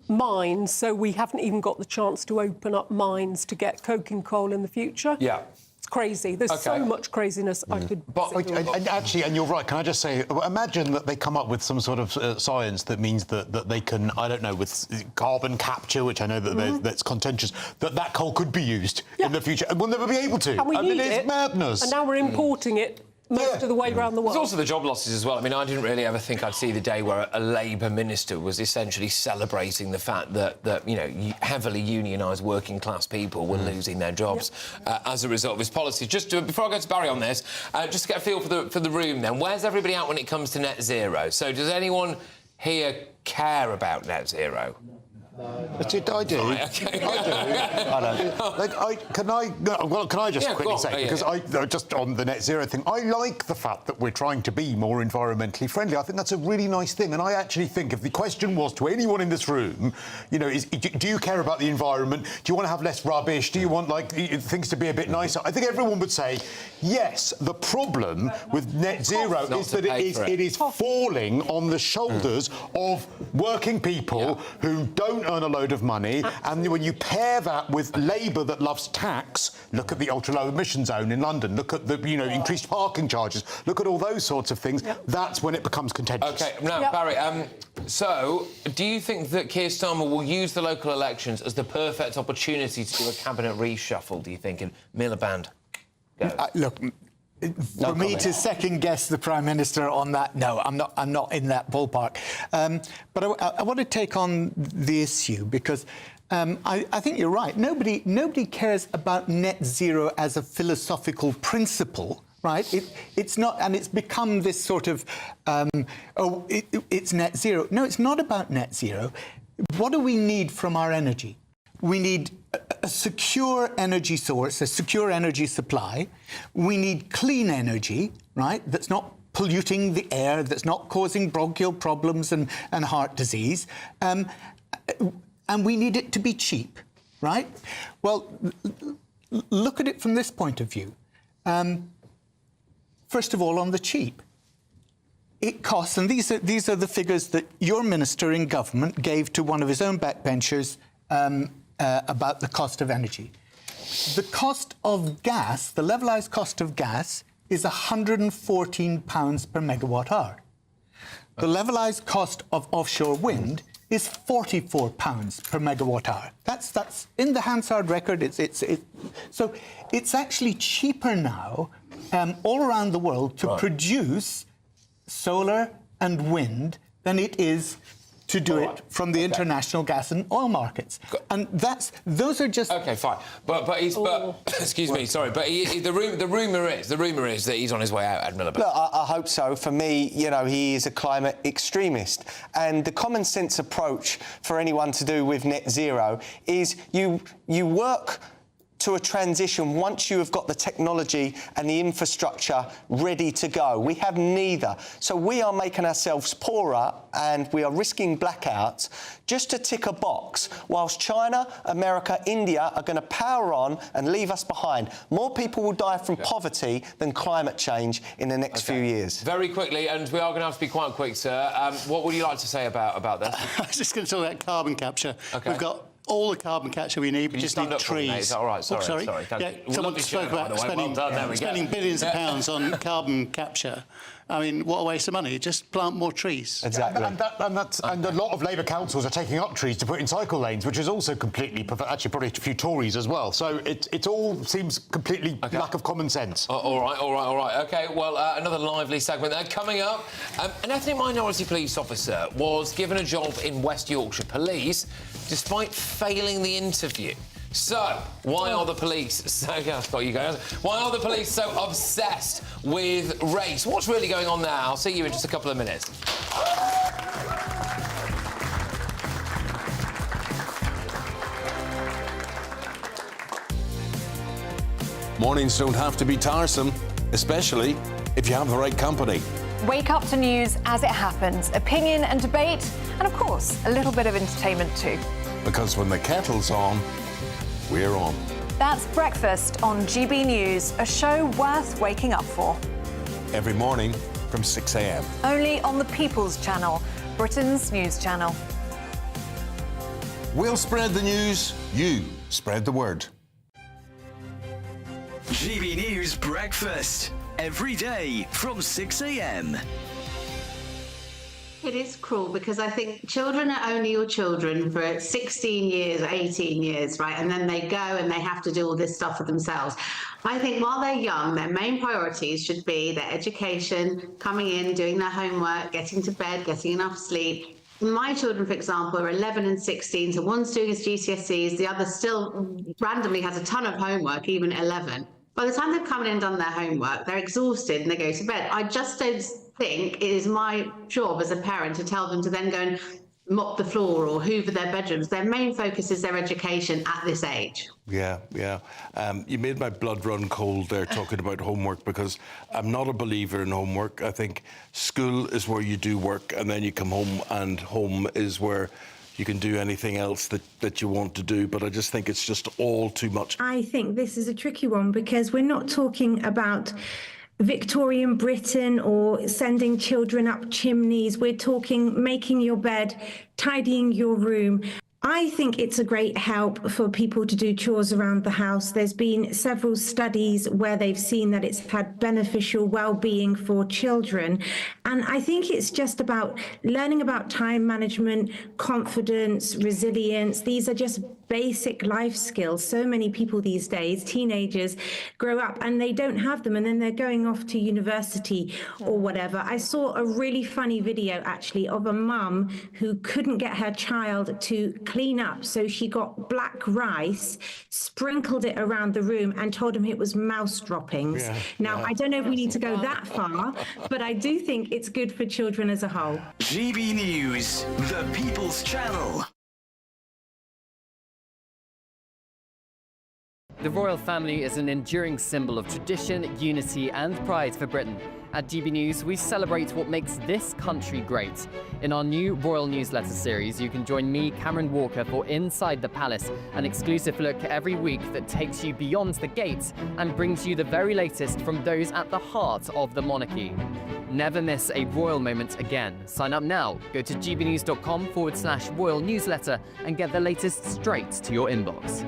mines, so we haven't even got the chance to open up mines to get coking coal in the future. Yeah. It's crazy. There's so much craziness I could... And you're right, can I just say, imagine that they come up with some sort of science that means that they can, I don't know, with carbon capture, which I know that that's contentious, that coal could be used in the future, and we'll never be able to. And we need it's madness. And now we're importing it most of the way around the world. There's also the job losses as well. I mean, I didn't really ever think I'd see the day where a Labour minister was essentially celebrating the fact that heavily unionised working class people were losing their jobs as a result of his policies. Just before I go to Barry on this, just to get a feel for the room then, where's everybody at when it comes to net zero? So does anyone here care about net zero? I do. Right, okay. I do. Can I just quickly say, because just on the net zero thing, I like the fact that we're trying to be more environmentally friendly. I think that's a really nice thing, and I actually think if the question was to anyone in this room, do you care about the environment? Do you want to have less rubbish? Do you want things to be a bit nicer? I think everyone would say yes. The problem with net zero is that it is falling on the shoulders of working people who don't earn a load of money, and when you pair that with Labour that loves tax, look at the ultra-low emission zone in London, look at the increased parking charges, look at all those sorts of things, that's when it becomes contentious. OK, now, Barry, so do you think that Keir Starmer will use the local elections as the perfect opportunity to do a cabinet reshuffle, do you think, in Miliband? Look, for me to second-guess the Prime Minister on that, no, I'm not in that ballpark. But I want to take on the issue because I think you're right. Nobody cares about net zero as a philosophical principle, right? It's not, and it's become this sort of, it's net zero. No, it's not about net zero. What do we need from our energy? We need a secure energy source, a secure energy supply. We need clean energy, right, that's not polluting the air, that's not causing bronchial problems and heart disease. And we need it to be cheap, right? Well, look at it from this point of view. First of all, on the cheap. It costs, and these are the figures that your minister in government gave to one of his own backbenchers about the cost of energy. The cost of gas, the levelised cost of gas, is £114 per megawatt hour. The levelised cost of offshore wind is £44 per megawatt hour. That's in the Hansard record. So it's actually cheaper now all around the world to produce solar and wind than it is to do it from the international gas and oil markets. And those are just... OK, fine. But excuse me, sorry, but the rumour is that he's on his way out, Ed Miliband. Look, I hope so. For me, you know, he is a climate extremist. And the common sense approach for anyone to do with net zero is you work to a transition once you have got the technology and the infrastructure ready to go. We have neither. So we are making ourselves poorer and we are risking blackouts just to tick a box, whilst China, America, India are going to power on and leave us behind. More people will die from poverty than climate change in the next few years. Very quickly, and we are going to have to be quite quick, sir. What would you like to say about this? I was just going to talk about carbon capture. OK. We've got all the carbon capture we need. We just need trees. Is that all right? Sorry. Yeah, someone spoke about spending billions of pounds on carbon capture. I mean, what a waste of money. Just plant more trees. Exactly. And a lot of Labour councils are taking up trees to put in cycle lanes, which is also completely... Actually, probably a few Tories as well. So it all seems completely lack of common sense. All right. OK, well, another lively segment there. Coming up, an ethnic minority police officer was given a job in West Yorkshire Police despite failing the interview. So, why are the police so... Why are the police so obsessed with race? What's really going on there? I'll see you in just a couple of minutes. Mornings don't have to be tiresome, especially if you have the right company. Wake up to news as it happens, opinion and debate, and of course, a little bit of entertainment too. Because when the kettle's on, we're on. That's Breakfast on GB News, a show worth waking up for. Every morning from 6 a.m. Only on the People's Channel, Britain's news channel. We'll spread the news, you spread the word. GB News Breakfast, every day from 6 a.m. It is cruel because I think children are only your children for 16 years, 18 years, right? And then they go and they have to do all this stuff for themselves. I think while they're young, their main priorities should be their education, coming in, doing their homework, getting to bed, getting enough sleep. My children, for example, are 11 and 16, so one's doing his GCSEs, the other still randomly has a ton of homework, even 11. By the time they've come in and done their homework, they're exhausted and they go to bed. I just don't think it is my job as a parent to tell them to then go and mop the floor or hoover their bedrooms. Their main focus is their education at this age. Yeah. You made my blood run cold there talking about homework, because I'm not a believer in homework. I think school is where you do work and then you come home, and home is where you can do anything else that you want to do. But I just think it's just all too much. I think this is a tricky one because we're not talking about Victorian Britain or sending children up chimneys. We're talking making your bed, tidying your room. I think it's a great help for people to do chores around the house. There's been several studies where they've seen that it's had beneficial well-being for children. And I think it's just about learning about time management, confidence, resilience. These are just basic life skills. So many people these days, teenagers, grow up and they don't have them, and then they're going off to university or whatever. I saw a really funny video actually of a mum who couldn't get her child to clean up, so she got black rice, sprinkled it around the room and told him it was mouse droppings. Now, I don't know if we need to go that far, but I do think it's good for children as a whole. GB News, the People's Channel. The royal family is an enduring symbol of tradition, unity and pride for Britain. At GB News, we celebrate what makes this country great. In our new royal newsletter series, you can join me, Cameron Walker, for Inside the Palace, an exclusive look every week that takes you beyond the gates and brings you the very latest from those at the heart of the monarchy. Never miss a royal moment again. Sign up now. Go to gbnews.com/royal newsletter and get the latest straight to your inbox.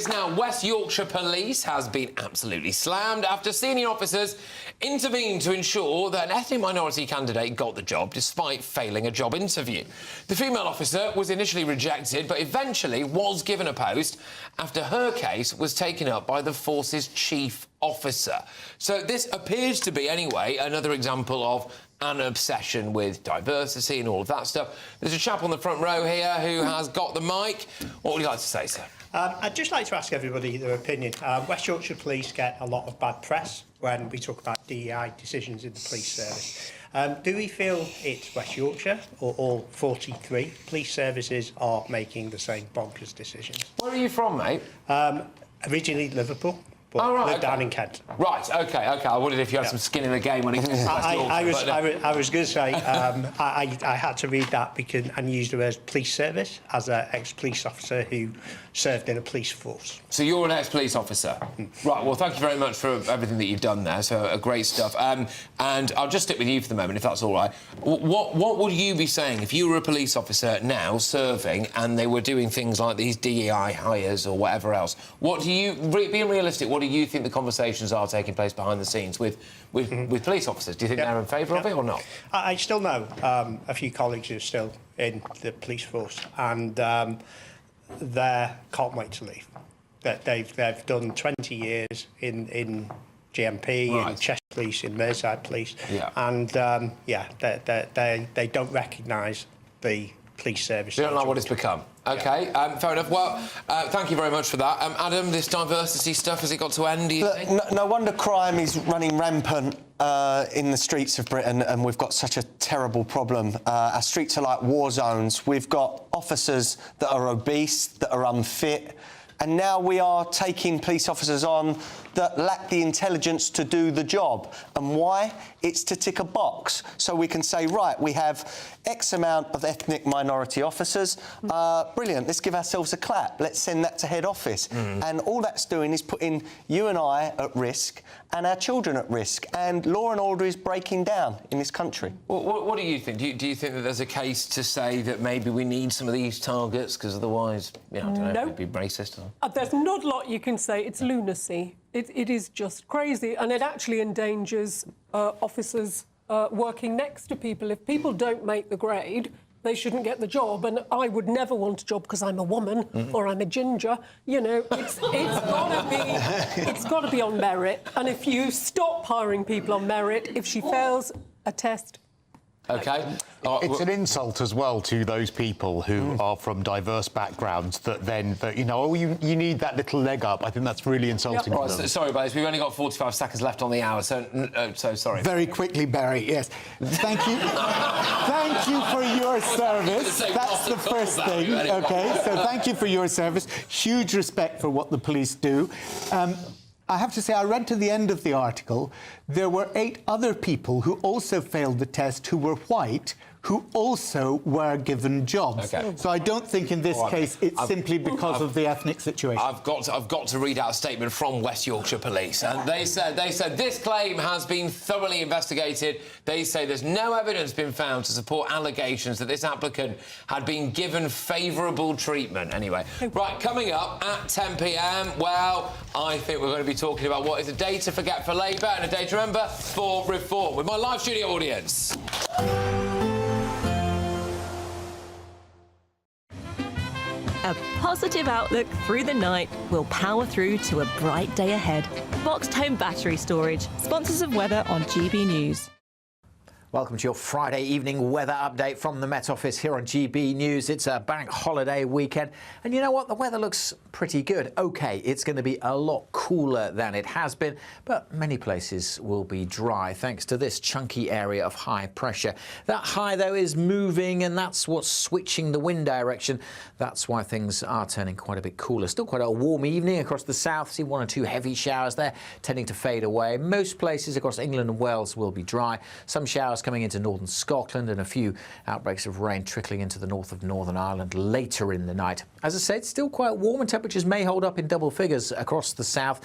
Now, West Yorkshire Police has been absolutely slammed after senior officers intervened to ensure that an ethnic minority candidate got the job despite failing a job interview. The female officer was initially rejected but eventually was given a post after her case was taken up by the force's chief officer. So this appears to be, anyway, another example of an obsession with diversity and all of that stuff. There's a chap on the front row here who has got the mic. What would you like to say, sir? I'd just like to ask everybody their opinion. West Yorkshire Police get a lot of bad press when we talk about DEI decisions in the police service. Do we feel it's West Yorkshire or all 43 police services are making the same bonkers decisions? Where are you from, mate? Originally Liverpool. But Oh, right, live okay. down in Kent. Right, OK. I wondered if you had some skin in the game when it came to West Yorkshire. I was going to say, I had to read that because and use the word police service as an ex-police officer who served in a police force. So you're an ex-police officer? Right, well, thank you very much for everything that you've done there, so great stuff. And I'll just stick with you for the moment, if that's all right. What would you be saying if you were a police officer now serving and they were doing things like these DEI hires or whatever else? What do you, being realistic, what do you think the conversations are taking place behind the scenes with police officers? Do you think they're in favour of it or not? I still know a few colleagues who are still in the police force and they can't wait to leave. They've done 20 years in GMP, in Cheshire Police, in Merseyside Police, and they don't recognise the police service. They don't like what it's become. OK, fair enough. Well, thank you very much for that. Adam, this diversity stuff, has it got to end, do you think? No wonder crime is running rampant in the streets of Britain and we've got such a terrible problem. Our streets are like war zones. We've got officers that are obese, that are unfit, and now we are taking police officers on that lack the intelligence to do the job. And why? It's to tick a box. So we can say, right, we have X amount of ethnic minority officers. Brilliant, let's give ourselves a clap. Let's send that to head office. And all that's doing is putting you and I at risk and our children at risk. And law and order is breaking down in this country. What do you think? Do you think that there's a case to say that maybe we need some of these targets because otherwise, I don't know, it'd be racist? There's not a lot you can say. It's lunacy. It is just crazy, and it actually endangers officers working next to people. If people don't make the grade, they shouldn't get the job, and I would never want a job because I'm a woman or I'm a ginger. You know, it's got to be on merit, and if you stop hiring people on merit, if she fails a test. OK. It's an insult as well to those people who are from diverse backgrounds that then, you need that little leg up. I think that's really insulting. Right, sorry, Bays, we've only got 45 seconds left on the hour, so sorry. Very quickly, Barry, yes. Thank you. Thank you for your service. That's the first thing, OK? So thank you for your service. Huge respect for what the police do. I have to say, I read to the end of the article, there were 8 other people who also failed the test who were white, who also were given jobs. Okay. So I don't think in this case it's simply because of the ethnic situation. I've got to read out a statement from West Yorkshire Police, and they said this claim has been thoroughly investigated. They say there's no evidence been found to support allegations that this applicant had been given favourable treatment. Anyway, right, coming up at 10 p.m. Well, I think we're going to be talking about what is a day to forget for Labour and a day to remember for Reform with my live studio audience. A positive outlook through the night will power through to a bright day ahead. Boxed Home Battery Storage, sponsors of weather on GB News. Welcome to your Friday evening weather update from the Met Office here on GB News. It's a bank holiday weekend, and you know what? The weather looks pretty good. OK, it's going to be a lot cooler than it has been, but many places will be dry thanks to this chunky area of high pressure. That high, though, is moving, and that's what's switching the wind direction. That's why things are turning quite a bit cooler. Still quite a warm evening across the south. See 1 or 2 heavy showers there, tending to fade away. Most places across England and Wales will be dry. Some showers coming into northern Scotland and a few outbreaks of rain trickling into the north of Northern Ireland later in the night. As I said, it's still quite warm and temperatures may hold up in double figures across the south,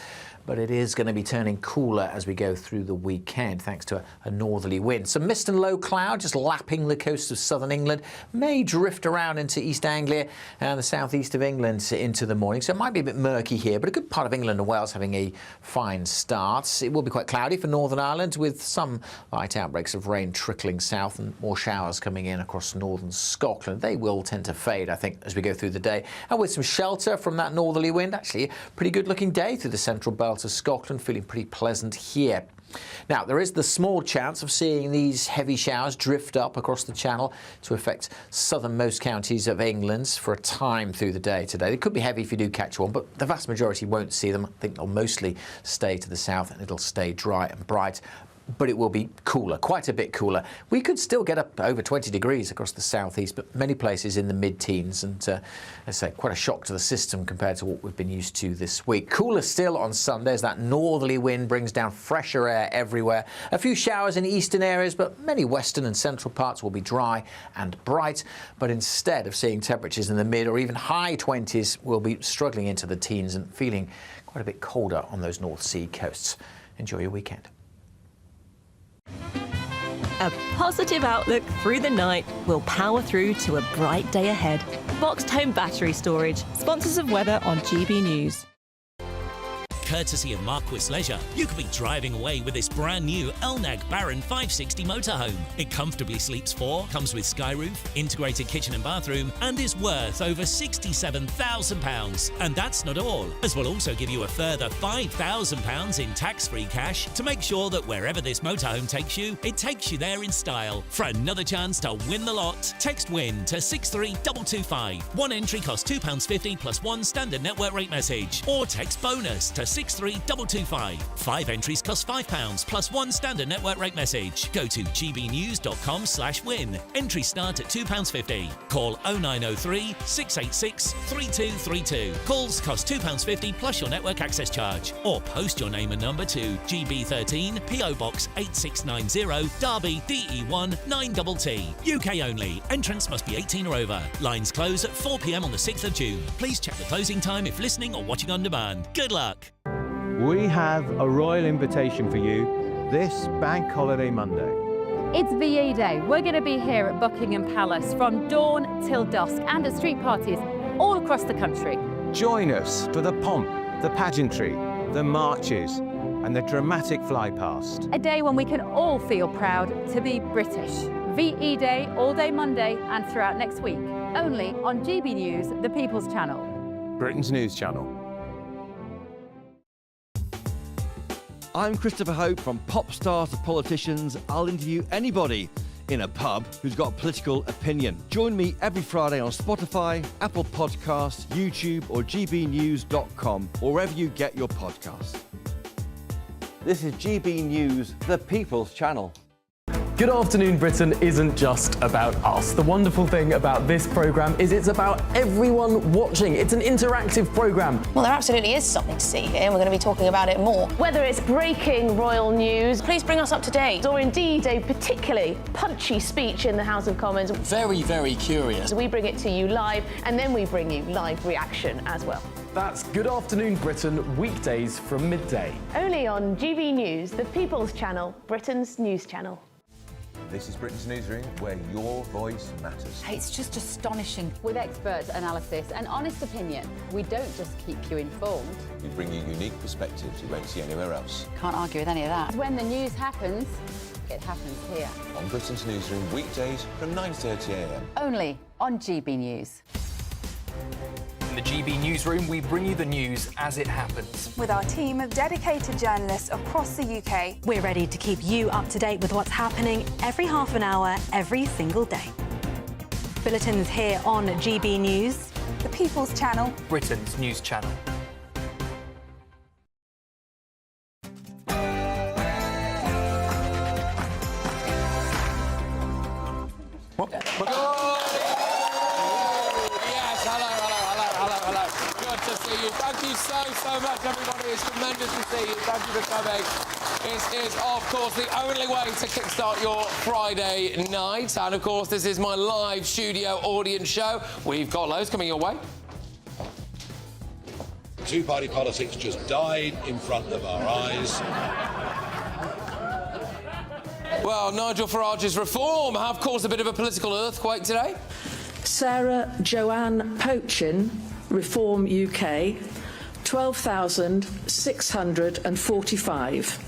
but it is going to be turning cooler as we go through the weekend thanks to a northerly wind. Some mist and low cloud just lapping the coast of southern England, may drift around into East Anglia and the southeast of England into the morning, so it might be a bit murky here, but a good part of England and Wales having a fine start. It will be quite cloudy for Northern Ireland with some light outbreaks of rain trickling south and more showers coming in across northern Scotland. They will tend to fade, I think, as we go through the day, and with some shelter from that northerly wind. Actually, a pretty good looking day through the central belt of Scotland, feeling pretty pleasant here. Now, there is the small chance of seeing these heavy showers drift up across the Channel to affect southernmost counties of England for a time through the day today. They could be heavy if you do catch one, but the vast majority won't see them. I think they'll mostly stay to the south and it'll stay dry and bright. But it will be cooler, quite a bit cooler. We could still get up over 20 degrees across the southeast, but many places in the mid-teens, and as I say, quite a shock to the system compared to what we've been used to this week. Cooler still on Sunday as that northerly wind brings down fresher air everywhere. A few showers in eastern areas, but many western and central parts will be dry and bright. But instead of seeing temperatures in the mid or even high 20s, we'll be struggling into the teens and feeling quite a bit colder on those North Sea coasts. Enjoy your weekend. A positive outlook through the night will power through to a bright day ahead. Boxed Home Battery Storage, sponsors of weather on GB News. Courtesy of Marquis Leisure, you could be driving away with this brand new Elnag Baron 560 motorhome. It comfortably sleeps 4, comes with sky roof, integrated kitchen and bathroom, and is worth over £67,000. And that's not all, as we'll also give you a further £5,000 in tax-free cash to make sure that wherever this motorhome takes you, it takes you there in style. For another chance to win the lot, text WIN to 63225. One entry costs £2.50 plus 1 standard network rate message, or text bonus to 63225. 5 entries cost £5 plus 1 standard network rate message. Go to gbnews.com/win. Entries start at £2.50. Call 0903 686 3232. Calls cost £2.50 plus your network access charge. Or post your name and number to GB13 PO Box 8690 Derby DE1 9TT. UK only. Entrance must be 18 or over. Lines close at 4 p.m. on the 6th of June. Please check the closing time if listening or watching on demand. Good luck. We have a royal invitation for you this Bank Holiday Monday. It's VE Day. We're going to be here at Buckingham Palace from dawn till dusk and at street parties all across the country. Join us for the pomp, the pageantry, the marches and the dramatic fly past. A day when we can all feel proud to be British. VE Day all day Monday and throughout next week. Only on GB News, the People's Channel. Britain's news channel. I'm Christopher Hope. From pop stars to politicians, I'll interview anybody in a pub who's got a political opinion. Join me every Friday on Spotify, Apple Podcasts, YouTube or gbnews.com, or wherever you get your podcasts. This is GB News, the People's Channel. Good Afternoon Britain isn't just about us. The wonderful thing about this programme is it's about everyone watching. It's an interactive programme. Well, there absolutely is something to see here, and we're going to be talking about it more. Whether it's breaking royal news, please bring us up to date, or indeed a particularly punchy speech in the House of Commons. Very, very curious. We bring it to you live, and then we bring you live reaction as well. That's Good Afternoon Britain, weekdays from midday. Only on GB News, the People's Channel, Britain's news channel. This is Britain's Newsroom, where your voice matters. It's just astonishing. With expert analysis and honest opinion, we don't just keep you informed. We bring you unique perspectives you won't see anywhere else. Can't argue with any of that. When the news happens, it happens here. On Britain's Newsroom, weekdays from 9:30 a.m. Only on GB News. the GB newsroom, we bring you the news as it happens. With our team of dedicated journalists across the UK, we're ready to keep you up to date with what's happening every half an hour, every single day. Bulletins here on GB News, the People's Channel, Britain's news channel. Thank you so much, everybody. It's tremendous to see you. Thank you for coming. This is, of course, the only way to kickstart your Friday night. And, of course, this is my live studio audience show. We've got loads coming your way. Two-party politics just died in front of our eyes. Well, Nigel Farage's reform have caused a bit of a political earthquake today. Sarah Joanne Pochin, Reform UK, 12,645.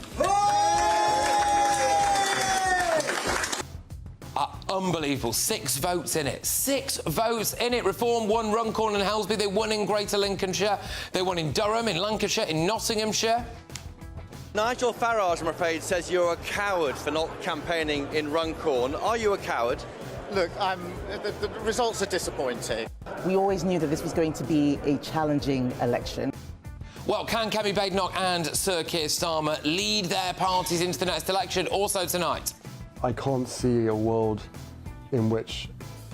Unbelievable. 6 votes in it. 6 votes in it. Reform won Runcorn and Helsby. They won in Greater Lincolnshire. They won in Durham, in Lancashire, in Nottinghamshire. Nigel Farage, I'm afraid, says you're a coward for not campaigning in Runcorn. Are you a coward? Look, the results are disappointing. We always knew that this was going to be a challenging election. Well, can Kemi Badenoch and Sir Keir Starmer lead their parties into the next election? Also tonight. I can't see a world in which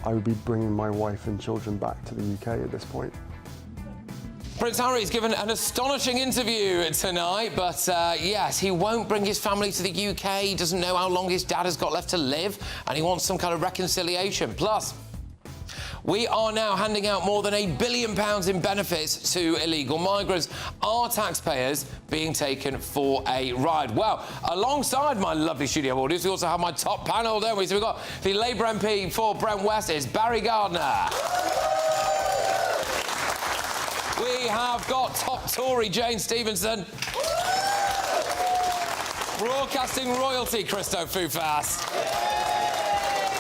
I would be bringing my wife and children back to the UK at this point. Prince Harry's given an astonishing interview tonight, but yes, he won't bring his family to the UK. He doesn't know how long his dad has got left to live, and he wants some kind of reconciliation. Plus, we are now handing out more than £1 billion in benefits to illegal migrants. Are taxpayers being taken for a ride? Well, alongside my lovely studio audience, we also have my top panel, don't we? So we've got the Labour MP for Brent West, is Barry Gardner. We have got top Tory Jane Stevenson. Broadcasting royalty, Christo Fufast.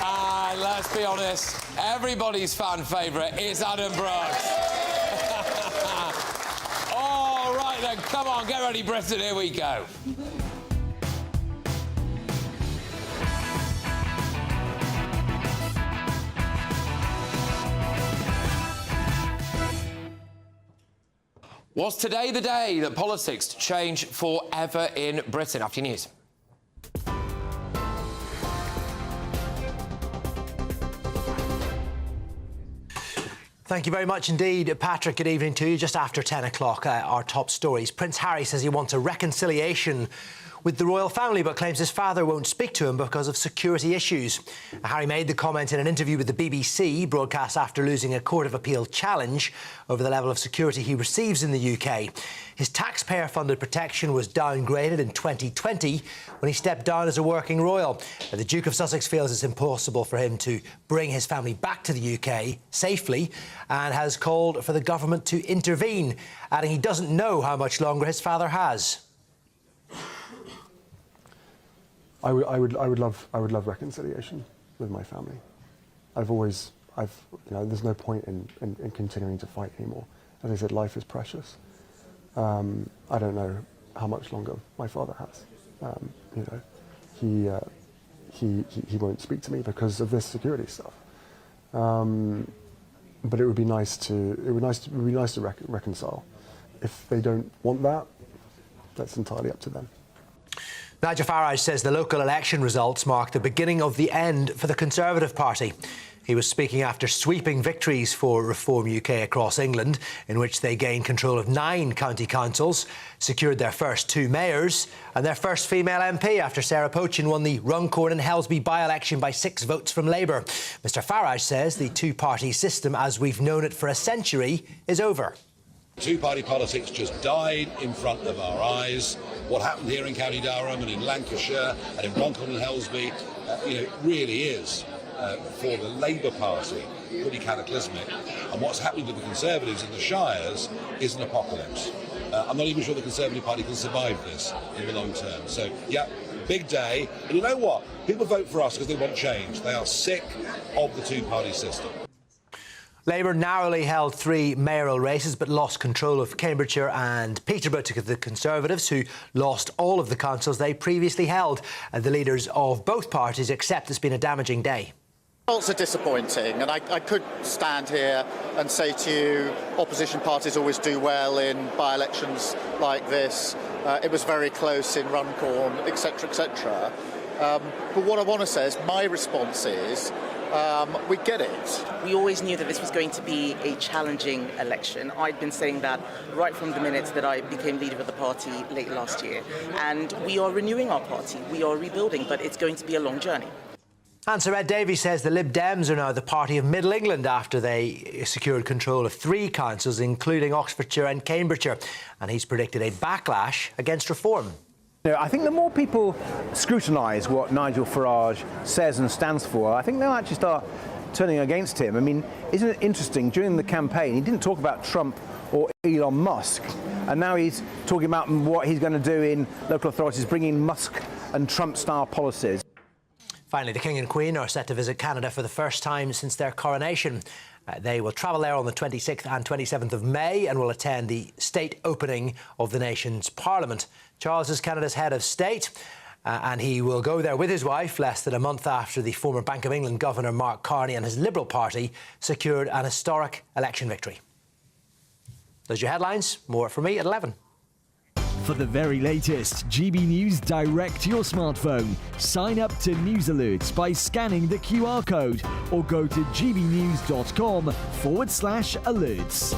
And let's be honest, everybody's fan favourite is Adam Brooks. All right then, come on, get ready, Britain, here we go. Was today the day that politics change forever in Britain? After your news. Thank you very much indeed, Patrick. Good evening to you. Just after 10 o'clock, our top stories. Prince Harry says he wants a reconciliation with the royal family, but claims his father won't speak to him because of security issues. Harry made the comment in an interview with the BBC, broadcast after losing a Court of Appeal challenge over the level of security he receives in the UK. His taxpayer-funded protection was downgraded in 2020 when he stepped down as a working royal. The Duke of Sussex feels it's impossible for him to bring his family back to the UK safely and has called for the government to intervene, adding he doesn't know how much longer his father has. I would love reconciliation with my family. There's no point in continuing to fight anymore. As I said, life is precious. I don't know how much longer my father has. He won't speak to me because of this security stuff. But it would be nice to reconcile. If they don't want that, that's entirely up to them. Nigel Farage says the local election results mark the beginning of the end for the Conservative Party. He was speaking after sweeping victories for Reform UK across England, in which they gained control of 9 county councils, secured their first 2 mayors and their first female MP after Sarah Pochin won the Runcorn and Helsby by-election by 6 votes from Labour. Mr Farage says the two-party system, as we've known it for a century, is over. Two-party politics just died in front of our eyes. What happened here in County Durham and in Lancashire and in Runcorn and Helsby, really is, for the Labour Party, pretty cataclysmic. And what's happening with the Conservatives in the Shires is an apocalypse. I'm not even sure the Conservative Party can survive this in the long term. So, yeah, big day. And you know what? People vote for us because they want change. They are sick of the two-party system. Labour narrowly held 3 mayoral races but lost control of Cambridgeshire and Peterborough to the Conservatives, who lost all of the councils they previously held. The leaders of both parties accept it's been a damaging day. Results are disappointing, and I could stand here and say to you, opposition parties always do well in by-elections like this. It was very close in Runcorn, etc., etc. But what I want to say is my response is we get it. We always knew that this was going to be a challenging election. I'd been saying that right from the minute that I became leader of the party late last year. And we are renewing our party. We are rebuilding, but it's going to be a long journey. And Sir Ed Davey says the Lib Dems are now the party of Middle England after they secured control of 3 councils, including Oxfordshire and Cambridgeshire. And he's predicted a backlash against reform. I think the more people scrutinise what Nigel Farage says and stands for, I think they'll actually start turning against him. I mean, isn't it interesting, during the campaign, he didn't talk about Trump or Elon Musk, and now he's talking about what he's going to do in local authorities, bringing Musk and Trump-style policies. Finally, the King and Queen are set to visit Canada for the first time since their coronation. They will travel there on the 26th and 27th of May and will attend the state opening of the nation's Parliament. Charles is Canada's head of state, and he will go there with his wife less than a month after the former Bank of England Governor Mark Carney and his Liberal Party secured an historic election victory. Those are your headlines. More from me at 11. For the very latest GB News direct to your smartphone, sign up to News Alerts by scanning the QR code or go to gbnews.com/alerts.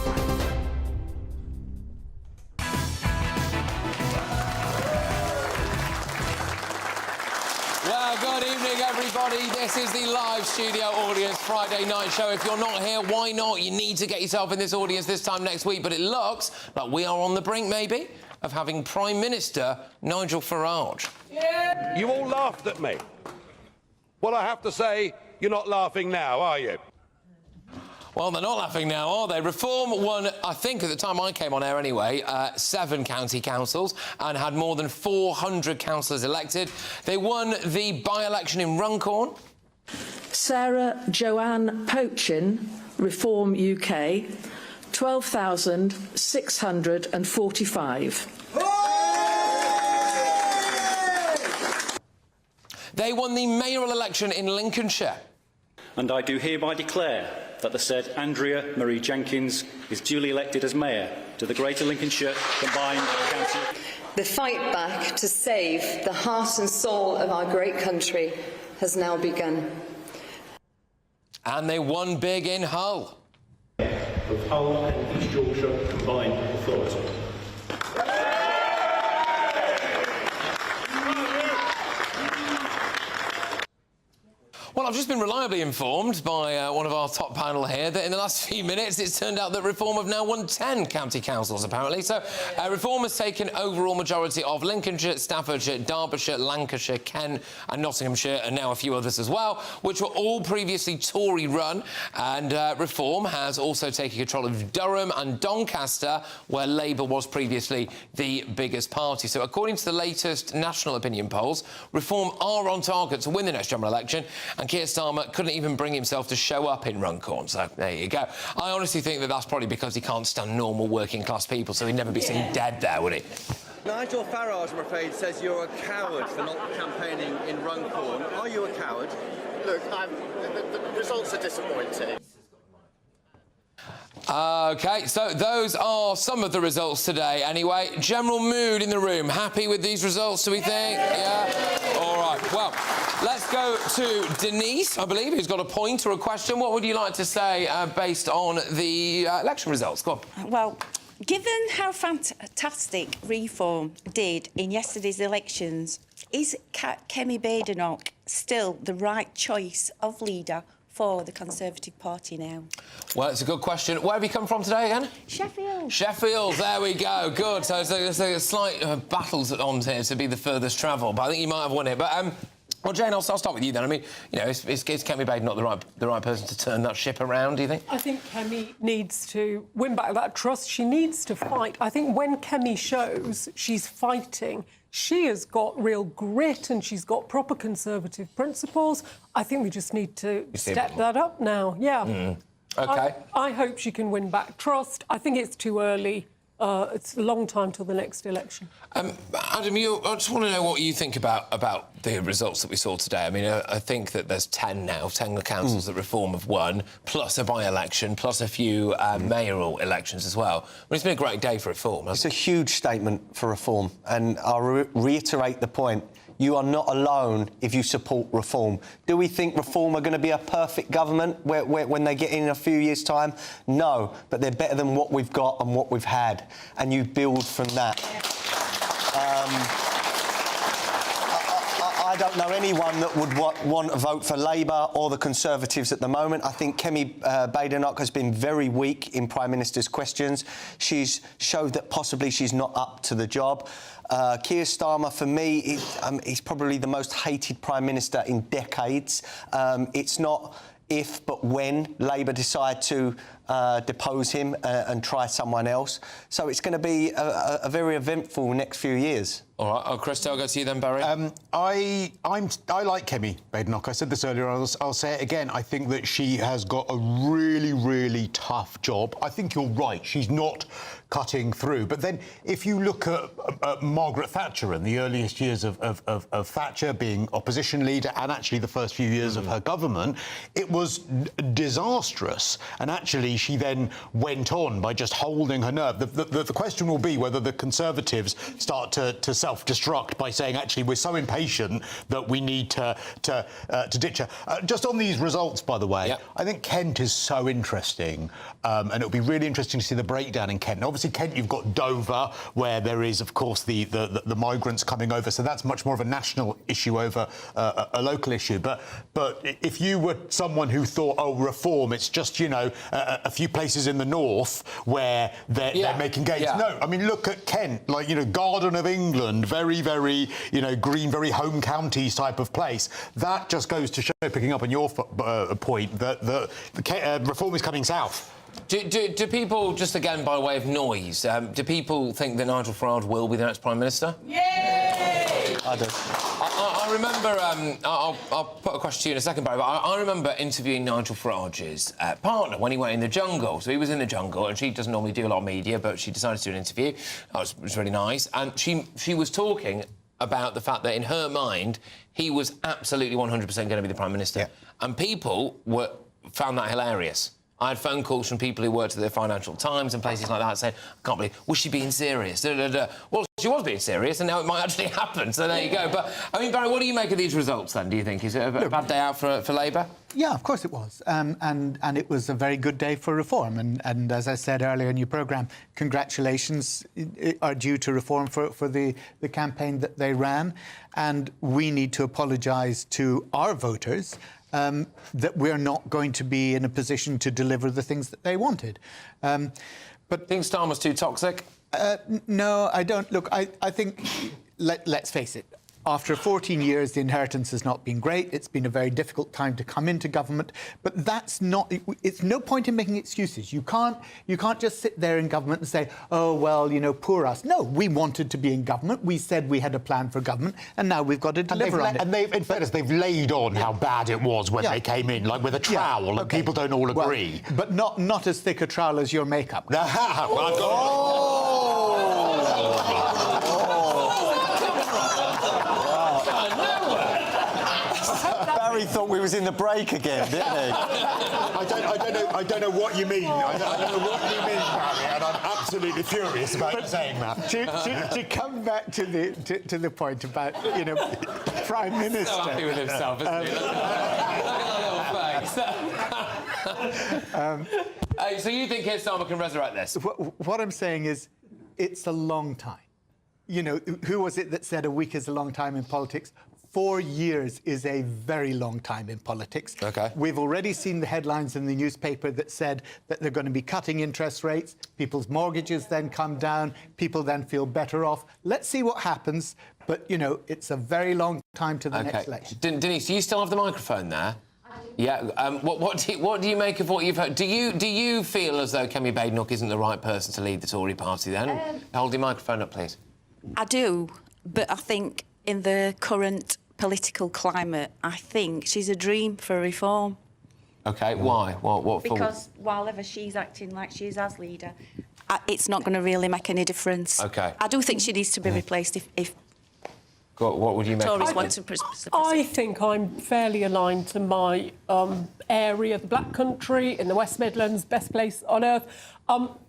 Well, good evening, everybody. This is the live studio audience Friday night show. If you're not here, why not? You need to get yourself in this audience this time next week. But it looks like we are on the brink, maybe, of having Prime Minister Nigel Farage. Yeah. You all laughed at me. Well, I have to say, you're not laughing now, are you? Well, they're not laughing now, are they? Reform won, I think, at the time I came on air anyway, 7 county councils and had more than 400 councillors elected. They won the by-election in Runcorn. Sarah Joanne Pochin, Reform UK, 12,645. They won the mayoral election in Lincolnshire. And I do hereby declare that the said Andrea Marie Jenkins is duly elected as Mayor to the Greater Lincolnshire Combined Council. The fight back to save the heart and soul of our great country has now begun. And they won big in Hull. Of Hull and East Yorkshire Combined Authority. Well, I've just been reliably informed by one of our top panel here that in the last few minutes it's turned out that Reform have now won 10 county councils, apparently. So Reform has taken overall majority of Lincolnshire, Staffordshire, Derbyshire, Lancashire, Kent and Nottinghamshire, and now a few others as well, which were all previously Tory-run. And Reform has also taken control of Durham and Doncaster, where Labour was previously the biggest party. So according to the latest national opinion polls, Reform are on target to win the next general election, and Keir Starmer couldn't even bring himself to show up in Runcorn, so there you go. I honestly think that that's probably because he can't stand normal working-class people, so he'd never be seen dead there, would he? Nigel Farage, I'm afraid, says you're a coward for not campaigning in Runcorn. Are you a coward? Look, the results are disappointing. OK, so those are some of the results today. Anyway, general mood in the room. Happy with these results, do we think? Yeah? All right, well, let's go to Denise, I believe, who's got a point or a question. What would you like to say based on the election results? Go on. Well, given how fantastic Reform did in yesterday's elections, is Kemi Badenoch still the right choice of leader for the Conservative Party now? Well, it's a good question. Where have you come from today again? Sheffield. Sheffield, there we go. Good. So there's a slight battles on here to be the furthest travel, but I think you might have won it. But well, Jane, I'll start with you then. I mean, you know, is Kemi Badenoch the right person to turn that ship around, do you think? I think Kemi needs to win back that trust. She needs to fight. I think when Kemi shows she's fighting, she has got real grit and she's got proper Conservative principles. I think we just need to step that up now, yeah. OK. I hope she can win back trust. I think it's too early. It's a long time till the next election. Adam, I just want to know what you think about the results that we saw today. I mean, I think that there's 10 councils that Reform have won, plus a by-election, plus a few mayoral elections as well. But it's been a great day for Reform. It's a huge statement for Reform, and I'll reiterate the point. You are not alone if you support Reform. Do we think Reform are going to be a perfect government when they get in a few years' time? No, but they're better than what we've got and what we've had, and you build from that. I don't know anyone that would want to vote for Labour or the Conservatives at the moment. I think Kemi Badenoch has been very weak in Prime Minister's questions. She's showed that possibly she's not up to the job. Keir Starmer, for me, he's probably the most hated Prime Minister in decades. It's not if, but when Labour decide to depose him and try someone else. So it's going to be a very eventful next few years. All right, Christy, I'll go to you then, Barry. I like Kemi Badenoch. I said this earlier, I'll say it again. I think that she has got a really, really tough job. I think you're right, she's not cutting through. But then if you look at Margaret Thatcher and the earliest years of Thatcher being opposition leader and actually the first few years of her government, it was disastrous. And actually she then went on by just holding her nerve. The question will be whether the Conservatives start to self-destruct by saying, actually, we're so impatient that we need to ditch her. Just on these results, by the way, I think Kent is so interesting, and it'll be really interesting to see the breakdown in Kent. Now, obviously, Kent, you've got Dover, where there is, of course, the migrants coming over, so that's much more of a national issue over a local issue. But if you were someone who thought, oh, Reform, it's just, you know, a few places in the north where they're making gains. Yeah. No, I mean, look at Kent, like, you know, Garden of England, very, very, you know, green, very home counties type of place. That just goes to show, picking up on your point, that the Reform is coming south. Do people, just again by way of noise, do people think that Nigel Farage will be the next Prime Minister? Yay! I do. I remember, I'll put a question to you in a second, Barry, but I remember interviewing Nigel Farage's partner when he went in the jungle. So he was in the jungle, and she doesn't normally do a lot of media, but she decided to do an interview. It was really nice. And she was talking about the fact that, in her mind, he was absolutely 100% going to be the Prime Minister. Yeah. And people found that hilarious. I had phone calls from people who worked at the Financial Times and places like that saying, I can't believe, was she being serious? Well, she was being serious, and now it might actually happen, so there you go. But, I mean, Barry, what do you make of these results, then, do you think? Is it a bad day out for Labour? Yeah, of course it was. And it was a very good day for Reform. And as I said earlier in your programme, congratulations are due to Reform for the campaign that they ran. And we need to apologise to our voters that we're not going to be in a position to deliver the things that they wanted. But think Starmer's too toxic? No, I don't. Look, I think, let's face it, after 14 years, the inheritance has not been great. It's been a very difficult time to come into government. But that's not... It's no point in making excuses. You can't just sit there in government and say, oh, well, you know, poor us. No, we wanted to be in government. We said we had a plan for government, and now we've got to deliver on it. And in fairness, they've laid on how bad it was when they came in, like with a trowel, and people don't all agree. Well, but not as thick a trowel as your makeup. Barry thought we was in the break again, didn't he? I don't know what you mean. I don't know what you mean, Barry, and I'm absolutely furious about you saying that. To come back to the point about, you know, Prime Minister. So happy with himself, isn't he? So you think Keir Starmer can resurrect this? What I'm saying is, it's a long time. You know, who was it that said a week is a long time in politics? 4 years is a very long time in politics. Okay. We've already seen the headlines in the newspaper that said that they're going to be cutting interest rates, people's mortgages then come down, people then feel better off. Let's see what happens, but, you know, it's a very long time to the next election. Denise, do you still have the microphone there? Yeah. What do you make of what you've heard? Do you feel as though Kemi Badenoch isn't the right person to lead the Tory party then? Hold your microphone up, please. I do, but I think in the current political climate, I think she's a dream for Reform. OK, why? What for? Because while ever she's acting like she is as leader, it's not going to really make any difference. OK. I do think she needs to be replaced if what would you make? Tories want to I think I'm fairly aligned to my area, the Black Country, in the West Midlands, best place on earth.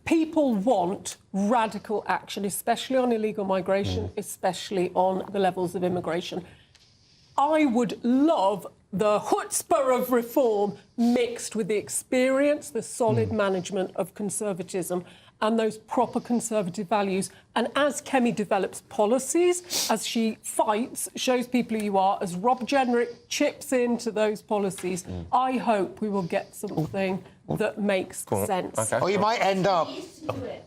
People want radical action, especially on illegal migration, especially on the levels of immigration. I would love the chutzpah of reform mixed with the experience, the solid management of conservatism and those proper conservative values. And as Kemi develops policies, as she fights, shows people who you are, as Rob Jenrick chips into those policies, I hope we will get something that makes sense. Okay. Or you might end up...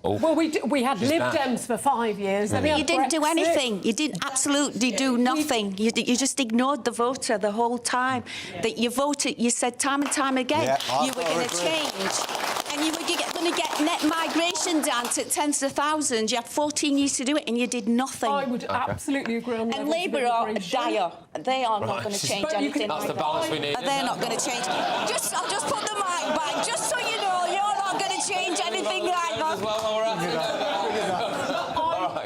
Well, we had Lib Dems for 5 years. Then we had You didn't do Brexit. anything. You didn't absolutely do nothing. You just ignored the voter the whole time. That you voted, you said time and time again you were going to change. And you were going to get net migration down to tens of thousands. You had 14 years to do it and you did nothing. I would absolutely agree on that. And Labour are dire. They are not going to change anything. That's the balance we need. They're not going to change. I'll just put the mic back, just so you know, you're not going to change anything like that.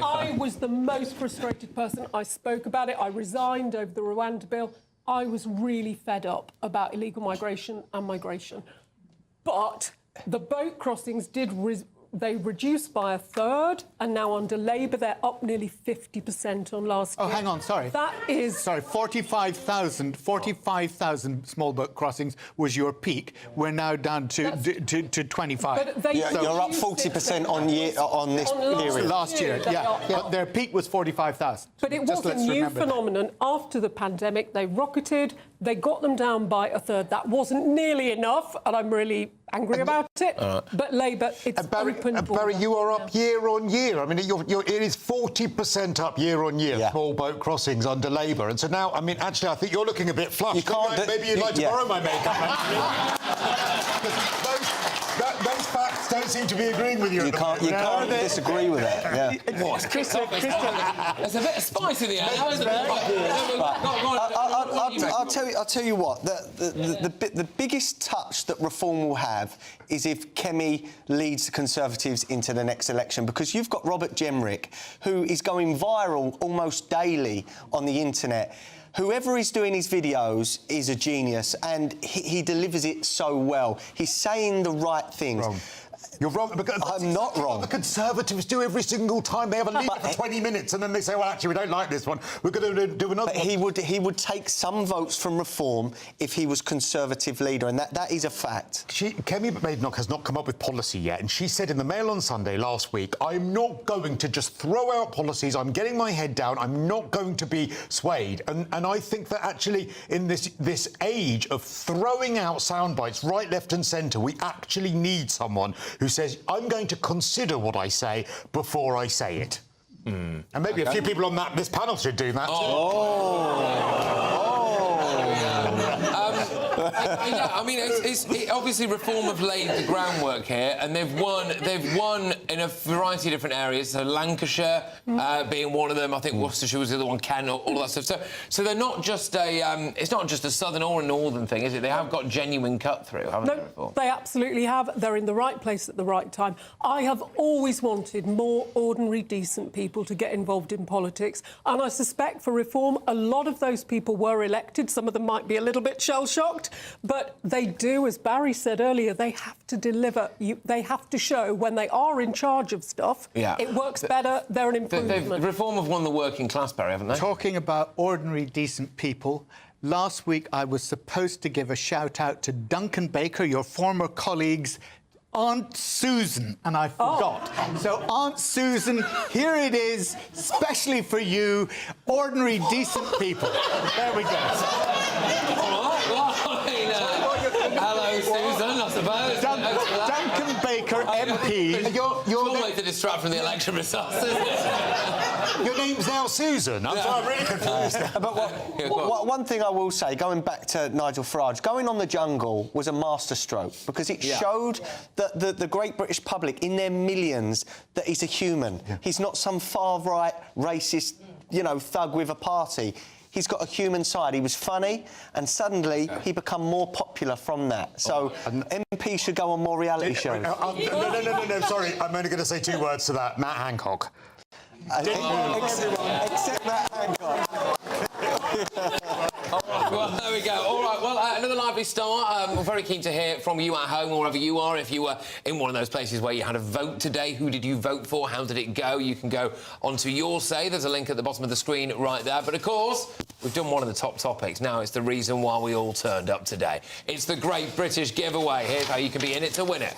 I was the most frustrated person. I spoke about it. I resigned over the Rwanda bill. I was really fed up about illegal migration and migration. But the boat crossings they reduced by a third, and now under Labour they're up nearly 50% on last year. Oh, hang on, sorry. That is... Sorry, 45,000 small boat crossings was your peak. We're now down to 25. You're up 40% on this period. Last year, But their peak was 45,000. But it was a new phenomenon. After the pandemic, they rocketed. They got them down by a third. That wasn't nearly enough, and I'm really angry about it. But Labour, it's open border. Barry, you are up year on year. I mean, it is 40% up year on year, small boat crossings under Labour. And so now, I mean, actually, I think you're looking a bit flushed. Maybe you'd like to borrow my makeup, actually. Those facts don't seem to be agreeing with you. You can't disagree with that. Yeah. There's a bit of spice in the air. I'll tell you what. The biggest touch that reform will have is if Kemi leads the Conservatives into the next election, because you've got Robert Jenrick, who is going viral almost daily on the internet. Whoever is doing his videos is a genius, and he delivers it so well. He's saying the right things. Wrong. You're wrong. Because I'm not wrong. The Conservatives do every single time. They have a leader for 20 minutes and then they say, well, actually, we don't like this one. We're going to do another one. He would take some votes from Reform if he was Conservative leader, and that is a fact. Kemi Badenoch has not come up with policy yet, and she said in the Mail on Sunday last week, I'm not going to just throw out policies. I'm getting my head down. I'm not going to be swayed. And I think that actually in this age of throwing out sound bites right, left and centre, we actually need someone who says, I'm going to consider what I say before I say it. And maybe a few people on this panel should do that. Yeah, I mean, it's obviously Reform have laid the groundwork here, and they've won in a variety of different areas. So Lancashire being one of them. I think Worcestershire was the other one. Kent, all that stuff. So they're not just it's not just a southern or a northern thing, is it? They have got genuine cut through, haven't they? Reform? They absolutely have. They're in the right place at the right time. I have always wanted more ordinary, decent people to get involved in politics, and I suspect for Reform, a lot of those people were elected. Some of them might be a little bit shell-shocked, but they do, as Barry said earlier, they have to deliver. They have to show when they are in charge of stuff, it works better, they're an improvement. Reform have won the working class, Barry, haven't they? Talking about ordinary, decent people, last week I was supposed to give a shout-out to Duncan Baker, your former colleague's Aunt Susan, and I forgot. So, Aunt Susan, here it is, especially for you, ordinary, decent people. There we go. Hello, Susan, I suppose. Duncan Baker, MP. Your way to distract from the election results, isn't it? Your name's now Susan. I'm really confused. But one thing I will say, going back to Nigel Farage, going on the jungle was a masterstroke, because it showed that the great British public, in their millions, that he's a human. He's not some far-right, racist, thug with a party. he's got a human side. He was funny, and suddenly he become more popular from that. So MP should go on more reality shows. No, sorry, I'm only going to say 2 words to that. Matt Hancock. Except Matt Hancock. Well, there we go. All right, well, another lively start. We're very keen to hear from you at home, or wherever you are. If you were in one of those places where you had a vote today, who did you vote for? How did it go? You can go onto Your Say. There's a link at the bottom of the screen right there. But, of course, we've done one of the top topics. Now it's the reason why we all turned up today. It's the Great British Giveaway. Here's how you can be in it to win it.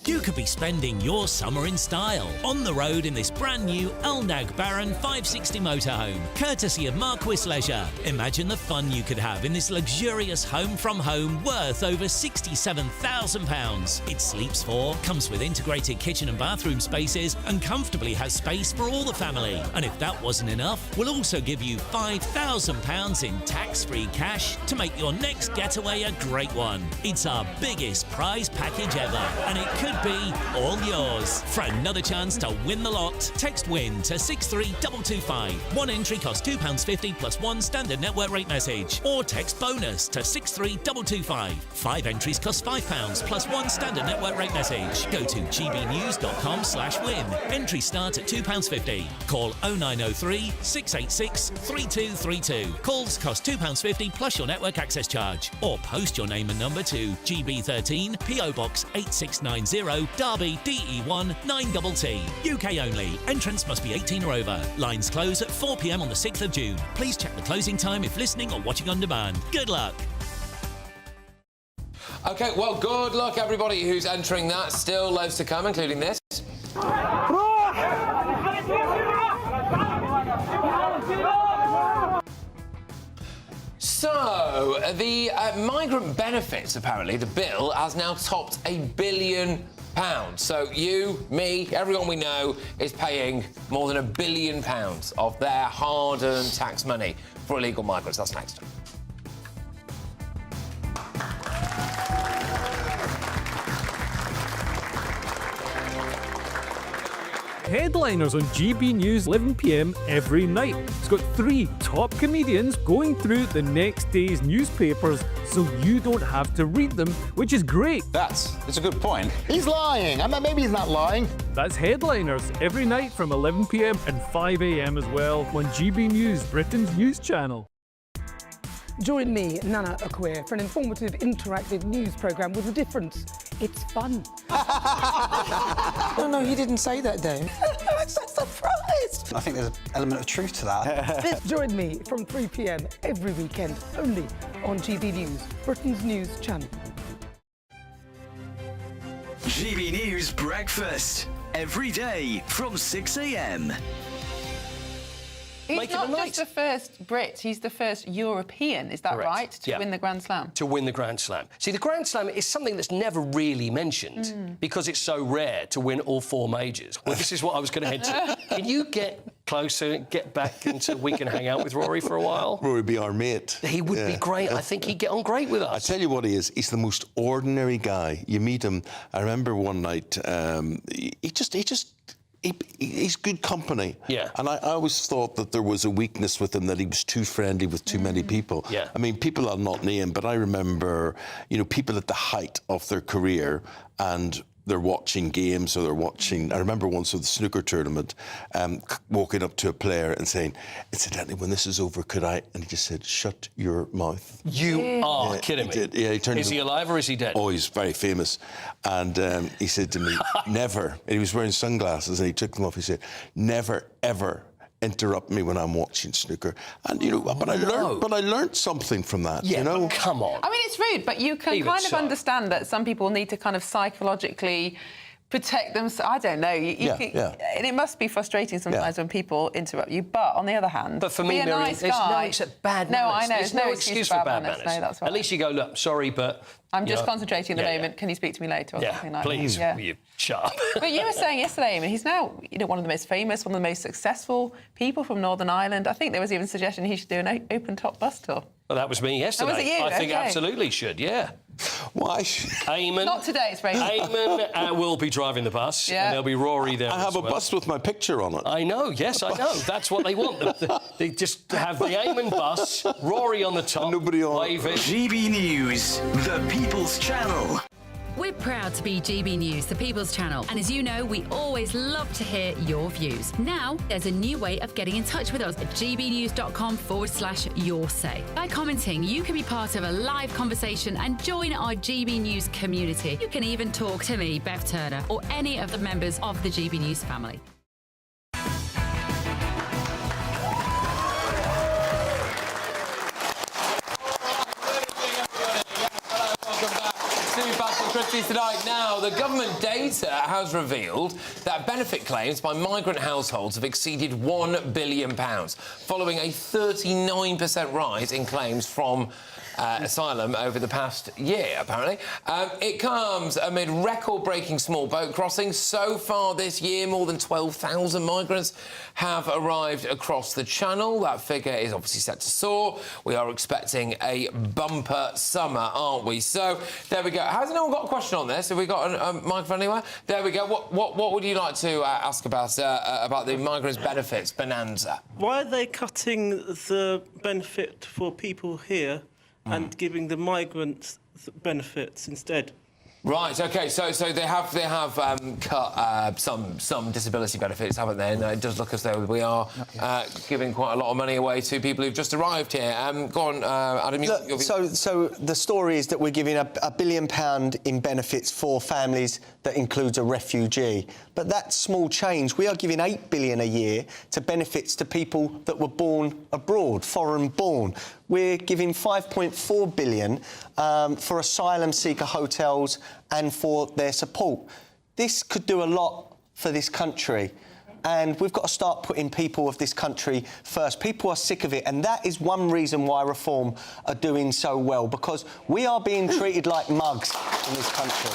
You could be spending your summer in style, on the road in this brand new Elnag Baron 560 motorhome, courtesy of Marquis Leisure. Imagine the fun you could have in this luxurious home from home worth over £67,000. It sleeps 4, comes with integrated kitchen and bathroom spaces, and comfortably has space for all the family. And if that wasn't enough, we'll also give you £5,000 in tax-free cash to make your next getaway a great one. It's our biggest prize package ever, and it could be all yours. For another chance to win the lot, text WIN to 63225. One entry costs £2.50 plus 1 standard network rate message. Or text BONUS to 63225. 5 entries cost £5 plus 1 standard network rate message. Go to gbnews.com/win. Entries start at £2.50. Call 0903 686 3232. Calls cost £2.50 plus your network access charge. Or post your name and number to GB13 PO Box 8690 Derby DE1 9TT. UK only. Entrance must be 18 or over. Lines close at 4 p.m. on the 6th of June. Please check the closing time if listening or watching on demand. Good luck. OK, well, good luck, everybody who's entering that. Still loads to come, including this. So, the migrant benefits, apparently, the bill has now topped £1 billion. So you, me, everyone we know is paying more than £1 billion of their hard-earned tax money for illegal migrants. That's next. Headliners on GB News 11 p.m. every night. It's got 3 top comedians going through the next day's newspapers so you don't have to read them, which is great. That's a good point. He's lying. Maybe he's not lying. That's Headliners every night from 11 p.m. and 5 a.m. as well on GB News, Britain's news channel. Join me, Nana Akwe, for an informative, interactive news programme with a difference. It's fun. No, he didn't say that, Dave. I'm so surprised. I think there's an element of truth to that. Join me from 3 p.m. every weekend, only on GB News, Britain's news channel. GB News Breakfast, every day from 6 a.m. He's not just the first Brit, he's the first European, is that Correct. right, to win the Grand Slam? To win the Grand Slam. See, the Grand Slam is something that's never really mentioned because it's so rare to win all 4 majors. Well, this is what I was going to head to. Can you get closer, get back until we can hang out with Rory for a while? Rory would be our mate. He would be great. I think he'd get on great with us. I tell you what he is. He's the most ordinary guy. You meet him. I remember one night, he's good company. Yeah. And I always thought that there was a weakness with him, that he was too friendly with too many people. Yeah. I mean, people I'll not name, but I remember, people at the height of their career and they're watching games or they're watching... I remember once with the snooker tournament, walking up to a player and saying, incidentally, when this is over, could I... And he just said, shut your mouth. You are kidding me. Did. Yeah, he turned is he alive or is he dead? Oh, he's very famous. And he said to me, never... And he was wearing sunglasses and he took them off. He said, never, ever interrupt me when I'm watching snooker. And, but I learned something from that, Yeah, but come on. I mean, it's rude, but you can kind of understand that some people need to kind of psychologically protect them. I don't know. And it must be frustrating sometimes when people interrupt you. But on the other hand, but for be me, a Miriam, nice there's guy. no except bad No, manners. I know. There's no excuse for bad manners. No, that's right. At least you go, look, sorry, but... I'm just concentrating at the moment. Can you speak to me later or something like that? Please, you shut up. But you were saying yesterday, he's now one of the most famous, one of the most successful people from Northern Ireland. I think there was even a suggestion he should do an open-top bus tour. Well, that was me yesterday. Oh, was it you? I think Okay. absolutely should, yeah. Why? Eamon. Not today, it's raining. Eamon will be driving the bus, and there'll be Rory there. I have a bus with my picture on it. I know, yes, I know. That's what they want. They just have the Eamon bus, Rory on the top, nobody on waving. GB News, the People's Channel. We're proud to be GB News, the People's Channel, and as you know, we always love to hear your views. Now, there's a new way of getting in touch with us at gbnews.com/yoursay. By commenting, you can be part of a live conversation and join our GB News community. You can even talk to me, Bev Turner, or any of the members of the GB News family. Christys tonight. Now, the government data has revealed that benefit claims by migrant households have exceeded £1 billion, following a 39% rise in claims from Asylum over the past year, apparently. It comes amid record-breaking small boat crossings. So far this year, more than 12,000 migrants have arrived across the Channel. That figure is obviously set to soar. We are expecting a bumper summer, aren't we? So, there we go. Has anyone got a question on this? Have we got a microphone anywhere? There we go. What would you like to ask about the migrants' benefits bonanza? Why are they cutting the benefit for people here and giving the migrants benefits instead? Right. OK. So they have cut some disability benefits, haven't they? And it does look as though we are giving quite a lot of money away to people who've just arrived here. Go on, Adam. Look, so the story is that we're giving £1 billion in benefits for families that includes a refugee. But that's small change. We are giving £8 billion a year to benefits to people that were born abroad, foreign born. We're giving £5.4 billion for asylum seeker hotels and for their support. This could do a lot for this country. And we've got to start putting people of this country first. People are sick of it, and that is one reason why Reform are doing so well, because we are being treated like mugs in this country.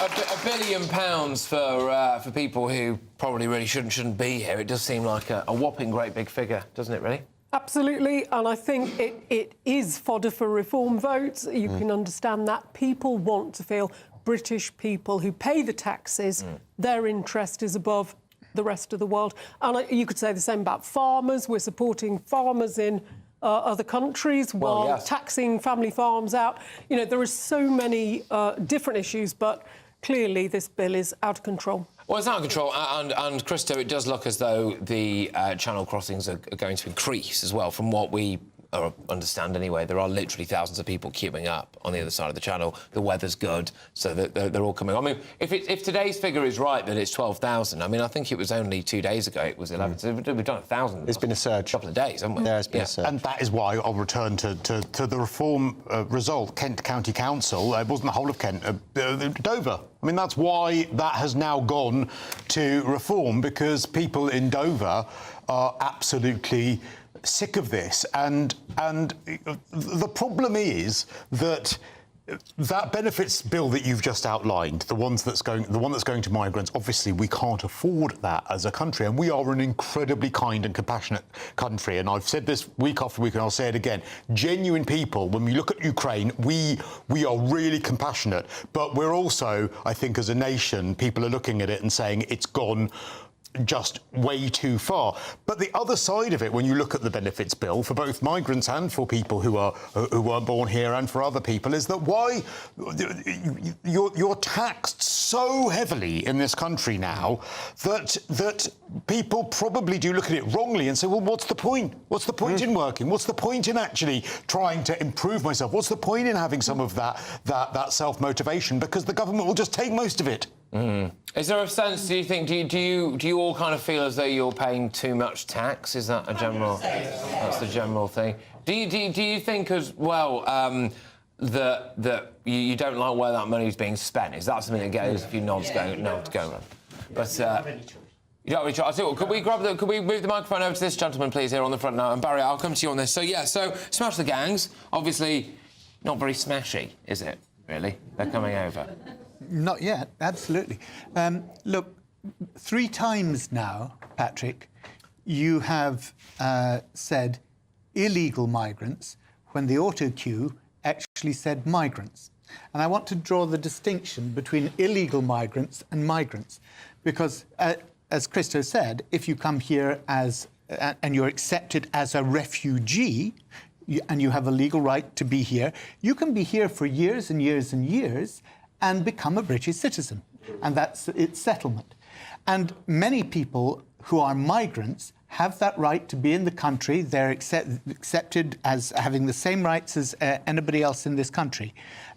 £1 billion for people who probably really shouldn't be here. It does seem like a whopping great big figure, doesn't it, really? Absolutely, and I think it is fodder for Reform votes. You can understand that. People want to feel British people who pay the taxes, their interest is above the rest of the world. And you could say the same about farmers. We're supporting farmers in other countries while taxing family farms out. You know, there are so many different issues, but clearly this bill is out of control. Well, it's out of control, and Christo, it does look as though the Channel crossings are going to increase as well, from what we understand anyway. There are literally thousands of people queuing up on the other side of the Channel. The weather's good, so they're all coming. I mean, if today's figure is right, that it's 12,000, I mean, I think it was only 2 days ago it was 11. So we've done 1,000. There's been a surge. A couple of days, haven't we? There has been a surge. And that is why I'll return to the Reform result. Kent County Council, it wasn't the whole of Kent, Dover. I mean, that's why that has now gone to Reform, because people in Dover are absolutely sick of this, and the problem is that that benefits bill that you've just outlined, the one that's going to migrants, obviously we can't afford that as a country, and we are an incredibly kind and compassionate country. And I've said this week after week, and I'll say it again: genuine people. When we look at Ukraine, we are really compassionate, but we're also, I think, as a nation, people are looking at it and saying it's gone just way too far. But the other side of it, when you look at the benefits bill for both migrants and for people who weren't born here and for other people, is that why you're taxed so heavily in this country now that people probably do look at it wrongly and say, well, what's the point? What's the point in working? What's the point in actually trying to improve myself? What's the point in having some of that self-motivation? Because the government will just take most of it. Is there a sense, do you think, do you all kind of feel as though you're paying too much tax? Is that a general... That's the general thing. Do you think as well that you don't like where that money is being spent? Is that something that gets a few nods going on? But you don't really try. I tell you what, could we move the microphone over to this gentleman, please, here on the front now? And Barry, I'll come to you on this. So Smash the Gangs, obviously not very smashy, is it, really? They're coming over. Not yet, absolutely. Look, 3 times now, Patrick, you have said illegal migrants, when the auto cue actually said migrants. And I want to draw the distinction between illegal migrants and migrants, because, as Christos said, if you come here as and you're accepted as a refugee, and you have a legal right to be here, you can be here for years and years and years and become a British citizen. And that's its settlement. And many people who are migrants have that right to be in the country. They're accepted as having the same rights as anybody else in this country.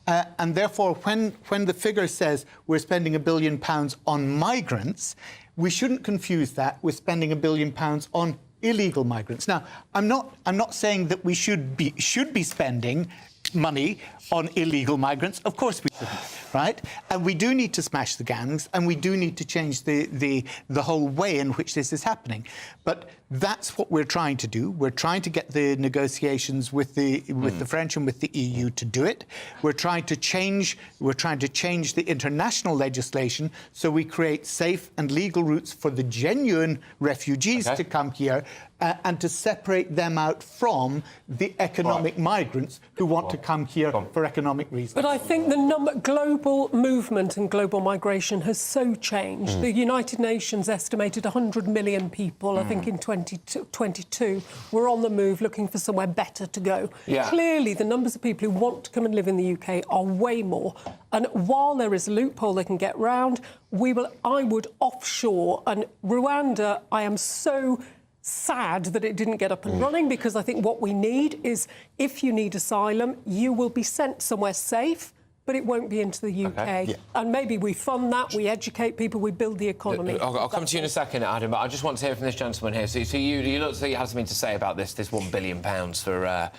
And therefore, when the figure says we're spending £1 billion on migrants, we shouldn't confuse that with spending £1 billion on illegal migrants. Now, I'm not saying that we should be spending money on illegal migrants. Of course we shouldn't, right? And we do need to smash the gangs, and we do need to change the whole way in which this is happening. But that's what we're trying to do. We're trying to get the negotiations with the French and with the EU to do it. We're trying to change the international legislation so we create safe and legal routes for the genuine refugees to come here, and to separate them out from the economic migrants who want to come here for economic reasons. But I think the global movement and global migration has so changed. The United Nations estimated 100 million people, I think in 2022, were on the move looking for somewhere better to go. Yeah. Clearly, the numbers of people who want to come and live in the UK are way more. And while there is a loophole they can get round, I would offshore. And Rwanda, I am so sad that it didn't get up and running, because I think what we need is, if you need asylum, you will be sent somewhere safe, but it won't be into the UK. Okay. Yeah. And maybe we fund that, we educate people, we build the economy. I'll come to you in a second, Adam, but I just want to hear from this gentleman here. So you look like you have something to say about this £1 billion for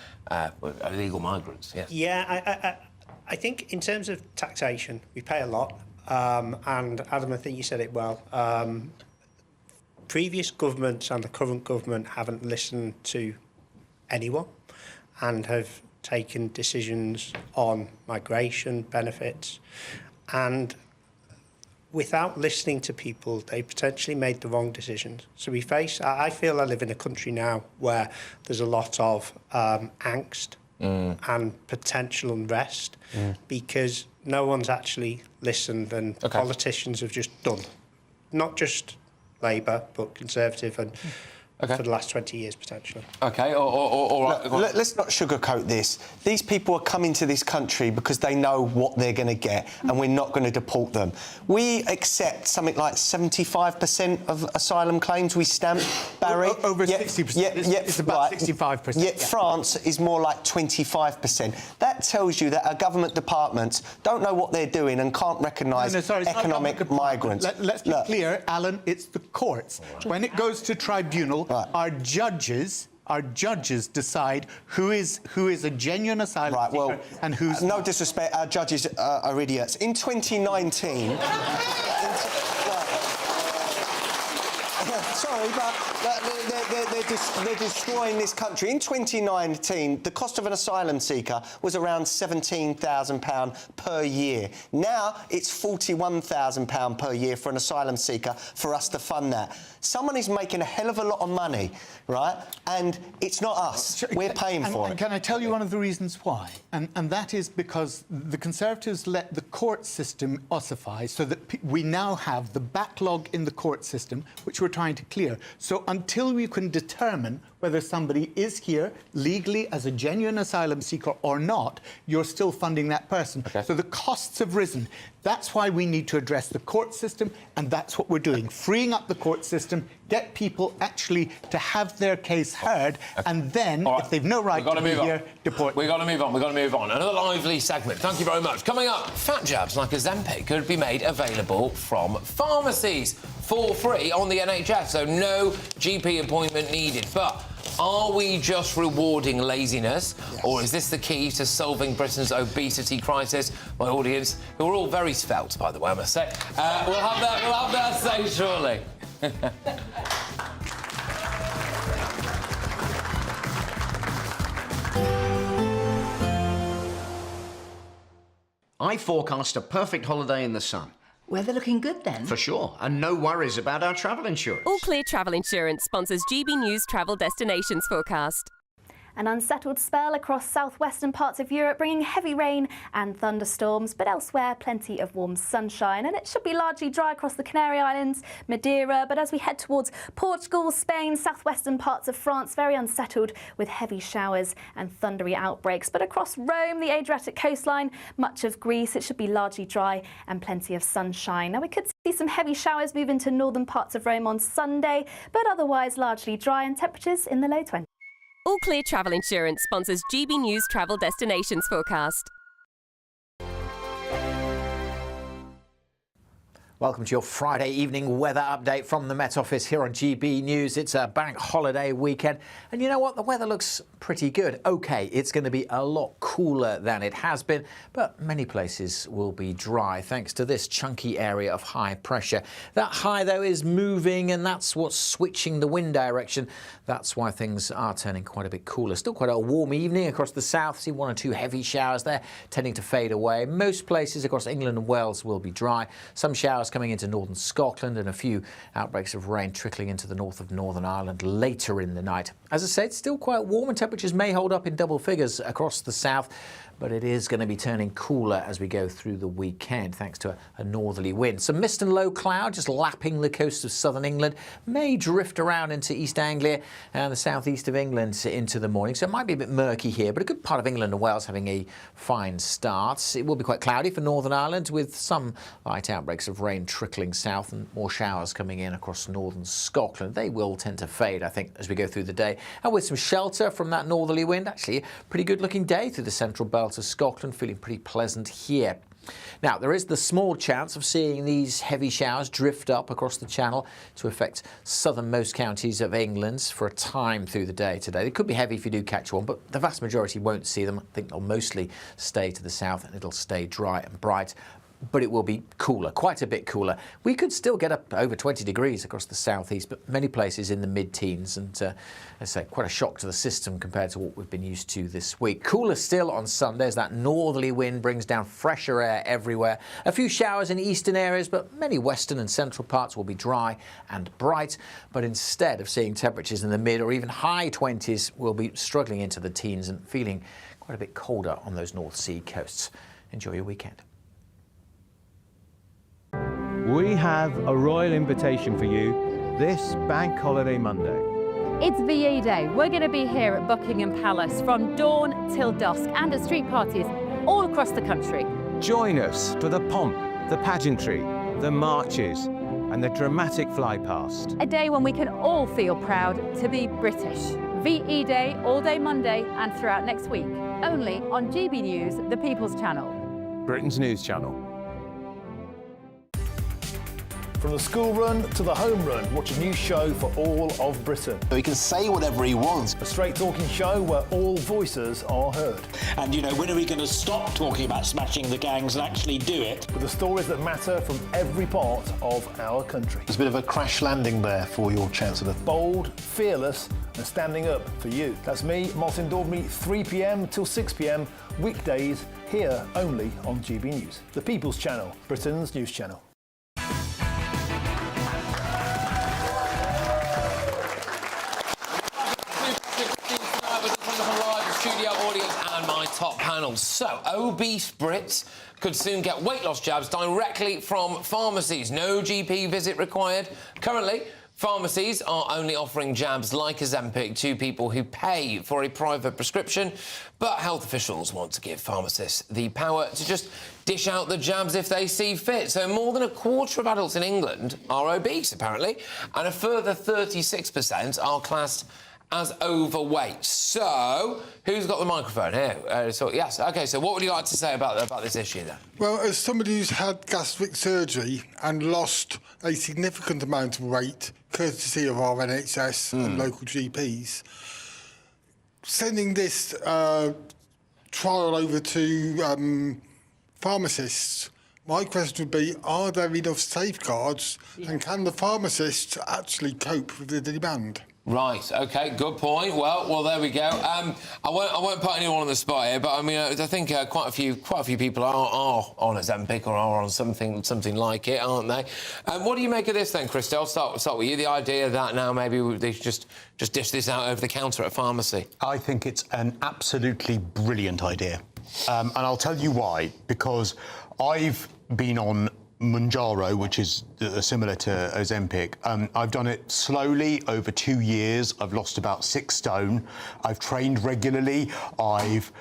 illegal migrants. Yes. Yeah, I think in terms of taxation, we pay a lot. And Adam, I think you said it well. Previous governments and the current government haven't listened to anyone and have taken decisions on migration benefits, and without listening to people, they potentially made the wrong decisions. So I feel I live in a country now where there's a lot of angst and potential unrest because no one's actually listened, and politicians have just done. Not just Labour, but Conservative, and for the last 20 years, potentially. OK, all right. Look, let's not sugarcoat this. These people are coming to this country because they know what they're going to get, and we're not going to deport them. We accept something like 75% of asylum claims we stamp, Barry. Over 60%. It's about 65%. Yet France is more like 25%. That tells you that our government departments don't know what they're doing and can't recognise economic migrants. Let's be clear, Alan, it's the courts. When it goes to tribunal, our judges decide who is a genuine asylum seeker and who's no disrespect, our judges are idiots. In 2019... Sorry, but they're destroying this country. In 2019, the cost of an asylum seeker was around £17,000 per year. Now it's £41,000 per year for an asylum seeker for us to fund that. Someone is making a hell of a lot of money, right? And it's not us. We're paying for it. Can I tell you one of the reasons why? And that is because the Conservatives let the court system ossify, so that we now have the backlog in the court system, which we're trying to clear. So until we can determine whether somebody is here legally as a genuine asylum seeker or not, you're still funding that person. So the costs have risen. That's why we need to address the court system, and that's what we're doing. Freeing up the court system, get people actually to have their case heard, and then, if they've no right to be here, deport them. We've got to move on. Another lively segment. Thank you very much. Coming up, fat jabs like Ozempic could be made available from pharmacies for free on the NHS, so no GP appointment needed. But are we just rewarding laziness, or is this the key to solving Britain's obesity crisis? My audience, who are all very svelte, by the way, I must say, we'll have that say shortly. I forecast a perfect holiday in the sun. Weather looking good then? For sure, and no worries about our travel insurance. All Clear Travel Insurance sponsors GB News Travel Destinations Forecast. An unsettled spell across southwestern parts of Europe, bringing heavy rain and thunderstorms, but elsewhere plenty of warm sunshine, and it should be largely dry across the Canary Islands, Madeira, but as we head towards Portugal, Spain, southwestern parts of France, very unsettled with heavy showers and thundery outbreaks. But across Rome, the Adriatic coastline, much of Greece, it should be largely dry and plenty of sunshine. Now we could see some heavy showers move into northern parts of Rome on Sunday, but otherwise largely dry and temperatures in the low 20s. All Clear Travel Insurance sponsors GB News Travel Destinations Forecast. Welcome to your Friday evening weather update from the Met Office here on GB News. It's a bank holiday weekend, and you know what? The weather looks pretty good. OK, it's going to be a lot cooler than it has been, but many places will be dry thanks to this chunky area of high pressure. That high, though, is moving, and that's what's switching the wind direction. That's why things are turning quite a bit cooler. Still quite a warm evening across the south. See 1 or 2 heavy showers there, tending to fade away. Most places across England and Wales will be dry. Some showers coming into northern Scotland and a few outbreaks of rain trickling into the north of Northern Ireland later in the night. As I said, still quite warm, and temperatures may hold up in double figures across the south, but it is going to be turning cooler as we go through the weekend thanks to a northerly wind. Some mist and low cloud just lapping the coast of southern England, may drift around into East Anglia and the southeast of England into the morning, so it might be a bit murky here, but a good part of England and Wales having a fine start. It will be quite cloudy for Northern Ireland with some light outbreaks of rain trickling south and more showers coming in across northern Scotland. They will tend to fade, I think, as we go through the day, and with some shelter from that northerly wind. Actually, a pretty good looking day through the central belt of Scotland, feeling pretty pleasant here. Now, there is the small chance of seeing these heavy showers drift up across the channel to affect southernmost counties of England for a time through the day today. They could be heavy if you do catch one, but the vast majority won't see them. I think they'll mostly stay to the south, and it'll stay dry and bright. But it will be cooler, quite a bit cooler. We could still get up over 20 degrees across the southeast, but many places in the mid-teens, and as I say, quite a shock to the system compared to what we've been used to this week. Cooler still on Sunday as that northerly wind brings down fresher air everywhere. A few showers in eastern areas, but many western and central parts will be dry and bright. But instead of seeing temperatures in the mid or even high 20s, we'll be struggling into the teens and feeling quite a bit colder on those North Sea coasts. Enjoy your weekend. We have a royal invitation for you this Bank Holiday Monday. It's VE Day. We're going to be here at Buckingham Palace from dawn till dusk and at street parties all across the country. Join us for the pomp, the pageantry, the marches and the dramatic fly-past. A day when we can all feel proud to be British. VE Day all day Monday and throughout next week. Only on GB News, the People's Channel. Britain's news channel. From the school run to the home run, watch a new show for all of Britain. He can say whatever he wants. A straight talking show where all voices are heard. And, you know, when are we going to stop talking about smashing the gangs and actually do it? With the stories that matter from every part of our country. There's a bit of a crash landing there for your Chancellor. Bold, fearless and standing up for you. That's me, Martin Daubney, 3 p.m. till 6 p.m, weekdays, here only on GB News. The People's Channel, Britain's news channel. And my top panels. So, obese Brits could soon get weight loss jabs directly from pharmacies. No GP visit required. Currently, pharmacies are only offering jabs like Ozempic to people who pay for a private prescription, but health officials want to give pharmacists the power to just dish out the jabs if they see fit. So more than a quarter of adults in England are obese, apparently, and a further 36% are classed as overweight. So, who's got the microphone here? Yes, OK, so what would you like to say about this issue, then? Well, as somebody who's had gastric surgery and lost a significant amount of weight, courtesy of our NHS and local GPs, sending this trial over to pharmacists, my question would be, are there enough safeguards and can the pharmacists actually cope with the demand? Right. Okay. Good point. Well, there we go. I won't put anyone on the spot here, but I mean, I think quite a few people are on Ozempic or are on something like it, aren't they? What do you make of this then, Christy? I'll start with you. The idea that now maybe they should just dish this out over the counter at a pharmacy. I think it's an absolutely brilliant idea, and I'll tell you why. Because I've been on Mounjaro, which is similar to Ozempic. I've done it slowly over 2 years. I've lost about 6 stone. I've trained regularly. I've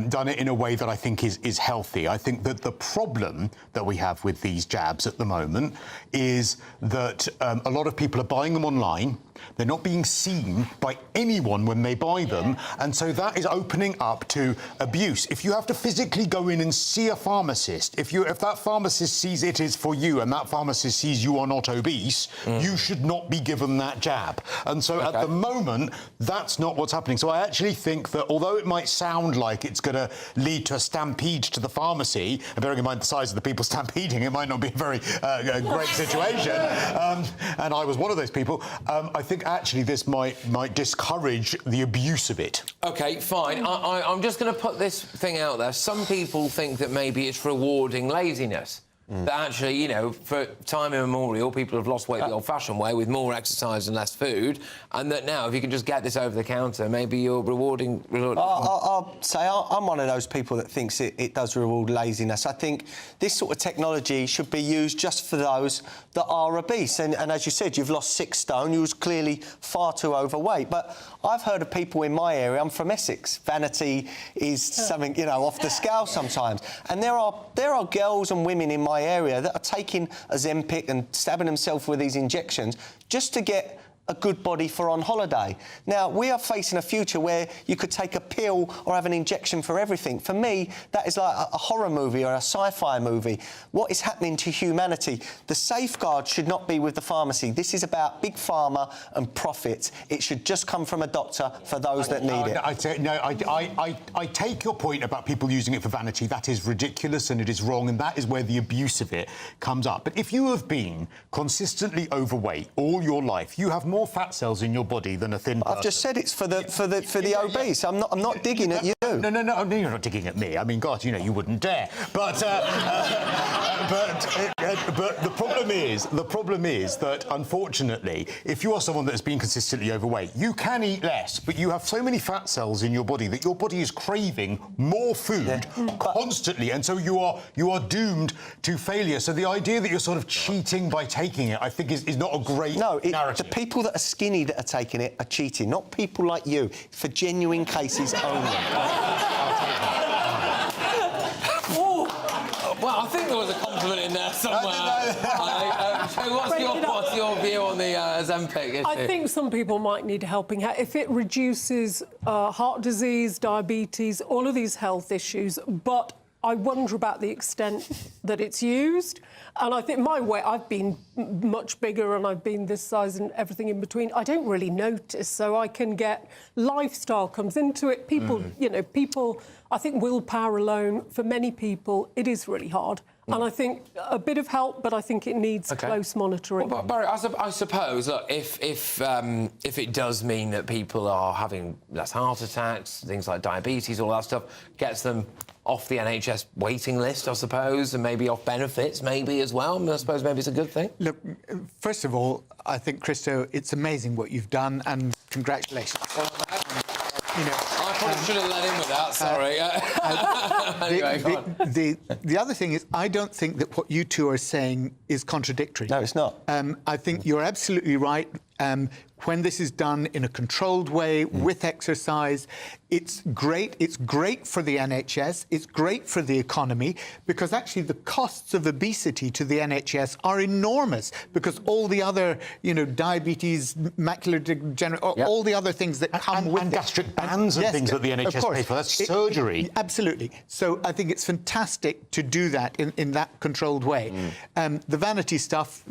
done it in a way that I think is healthy. I think that the problem that we have with these jabs at the moment is that a lot of people are buying them online. They're not being seen by anyone when they buy them, and so that is opening up to abuse. If you have to physically go in and see a pharmacist, if that pharmacist sees it is for you and that pharmacist sees you are not obese, you should not be given that jab. And so at the moment, that's not what's happening. So I actually think that although it might sound like it's going to lead to a stampede to the pharmacy, and bearing in mind the size of the people stampeding, it might not be a very great situation. And I was one of those people. I think actually this might discourage the abuse of it. OK, fine. I'm just going to put this thing out there. Some people think that maybe it's rewarding laziness. That actually, you know, for time immemorial, people have lost weight the old-fashioned way with more exercise and less food, and that now, if you can just get this over the counter, maybe you're rewarding... I'll say I'm one of those people that thinks it does reward laziness. I think this sort of technology should be used just for those that are obese. And as you said, you've lost 6 stone. You was clearly far too overweight. But I've heard of people in my area. I'm from Essex. Vanity is something, you know, off the scale sometimes. And there are girls and women in my area that are taking Ozempic and stabbing themselves with these injections just to get a good body for on holiday. Now, we are facing a future where you could take a pill or have an injection for everything. For me, that is like a horror movie or a sci-fi movie. What is happening to humanity? The safeguard should not be with the pharmacy. This is about big pharma and profits. It should just come from a doctor for those that need it. I take your point about people using it for vanity. That is ridiculous and it is wrong, and that is where the abuse of it comes up. But if you have been consistently overweight all your life, you have more fat cells in your body than a thin person. I've just said it's for the obese. I'm not digging at you. No, you're not digging at me. I mean, God, you know, you wouldn't dare. But the problem is that, unfortunately, if you are someone that has been consistently overweight, you can eat less, but you have so many fat cells in your body that your body is craving more food constantly, and so you are doomed to failure. So the idea that you're sort of cheating by taking it, I think, is not a great narrative. The people that are skinny that are taking it are cheating, not people like you, for genuine cases only. Well, I think there was a compliment in there somewhere. So what's your view on the Ozempic issue? I think some people might need a helping hand. If it reduces heart disease, diabetes, all of these health issues, but I wonder about the extent that it's used. And I think my weight, I've been much bigger and I've been this size and everything in between. I don't really notice, so I can get... Lifestyle comes into it. People, you know, I think willpower alone, for many people, it is really hard. And I think a bit of help, but I think it needs close monitoring. Well, Barry, I suppose, look, if it does mean that people are having less heart attacks, things like diabetes, all that stuff, gets them off the NHS waiting list, I suppose, and maybe off benefits, maybe as well. I suppose maybe it's a good thing. Look, first of all, I think, Christo, it's amazing what you've done, and congratulations. You know, I probably should have let in with that, sorry. Anyway, the other thing is, I don't think that what you two are saying is contradictory. No, it's not. I think you're absolutely right. When this is done in a controlled way, with exercise, it's great. It's great for the NHS. It's great for the economy, because actually the costs of obesity to the NHS are enormous, because all the other, you know, diabetes, macular degeneration, all the other things that come with and gastric bans and things that the NHS pays for. That's surgery. Absolutely. So I think it's fantastic to do that in that controlled way. The vanity stuff,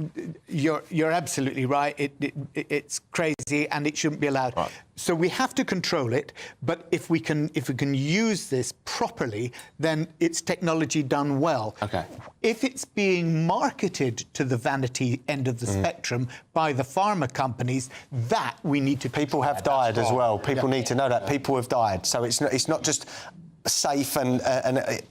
you're absolutely right. It's crazy and it shouldn't be allowed. Right. So we have to control it, but if we can use this properly, then it's technology done well. Okay. If it's being marketed to the vanity end of the spectrum by the pharma companies, that we need to... People have died as well. People need to know that. People have died. So it's not just safe and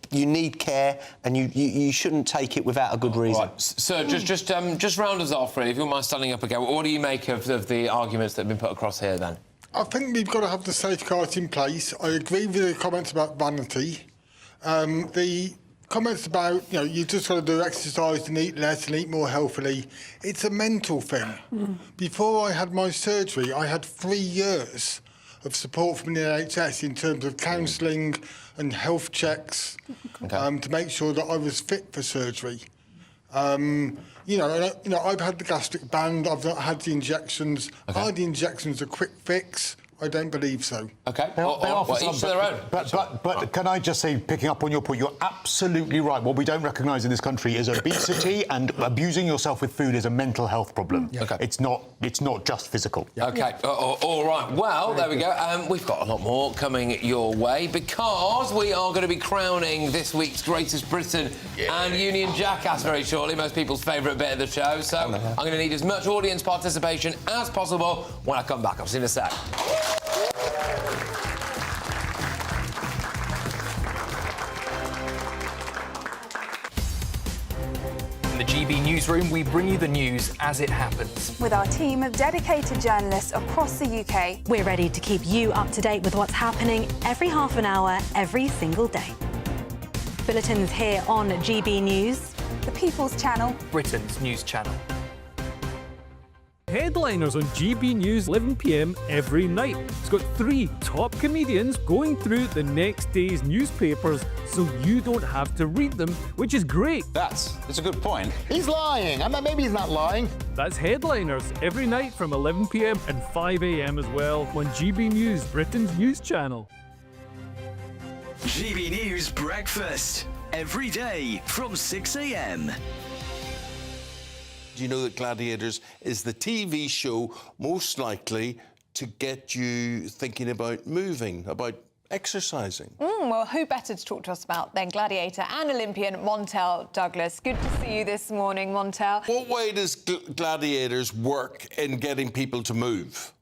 you need care and you shouldn't take it without a good reason. Right. So just round us off, really, if you wouldn't mind standing up again. What do you make of the arguments that have been put across here, then? I think we've got to have the safeguards in place. I agree with the comments about vanity. The comments about, you've just got to do exercise and eat less and eat more healthily. It's a mental thing. Before I had my surgery, I had 3 years of support from the NHS in terms of counselling and health checks to make sure that I was fit for surgery. I've had the gastric band, I've not had the injections. Are the injections a quick fix? I don't believe so. OK. They offer some, each to their own. But can I just say, picking up on your point, you're absolutely right. What we don't recognise in this country is obesity and abusing yourself with food is a mental health problem. OK. It's not just physical. OK. All right. Well, there we go. We've got a lot more coming your way because we are going to be crowning this week's Greatest Britain and Union Jackass very shortly, most people's favourite bit of the show. So I'm going to need as much audience participation as possible when I come back. I'll see you in a sec. In the GB newsroom, we bring you the news as it happens. With our team of dedicated journalists across the UK, we're ready to keep you up to date with what's happening every half an hour, every single day. Bulletins here on GB News, the People's Channel, Britain's news channel. Headliners on GB News 11 p.m. every night. It's got 3 top comedians going through the next day's newspapers so you don't have to read them, which is great. That's a good point. He's lying. Maybe he's not lying. That's Headliners every night from 11 p.m. and 5 a.m. as well on GB News, Britain's news channel. GB News Breakfast every day from 6 a.m. Do you know that Gladiators is the TV show most likely to get you thinking about moving, about exercising? Well, who better to talk to us about than Gladiator and Olympian Montel Douglas. Good to see you this morning, Montel. What way does Gladiators work in getting people to move?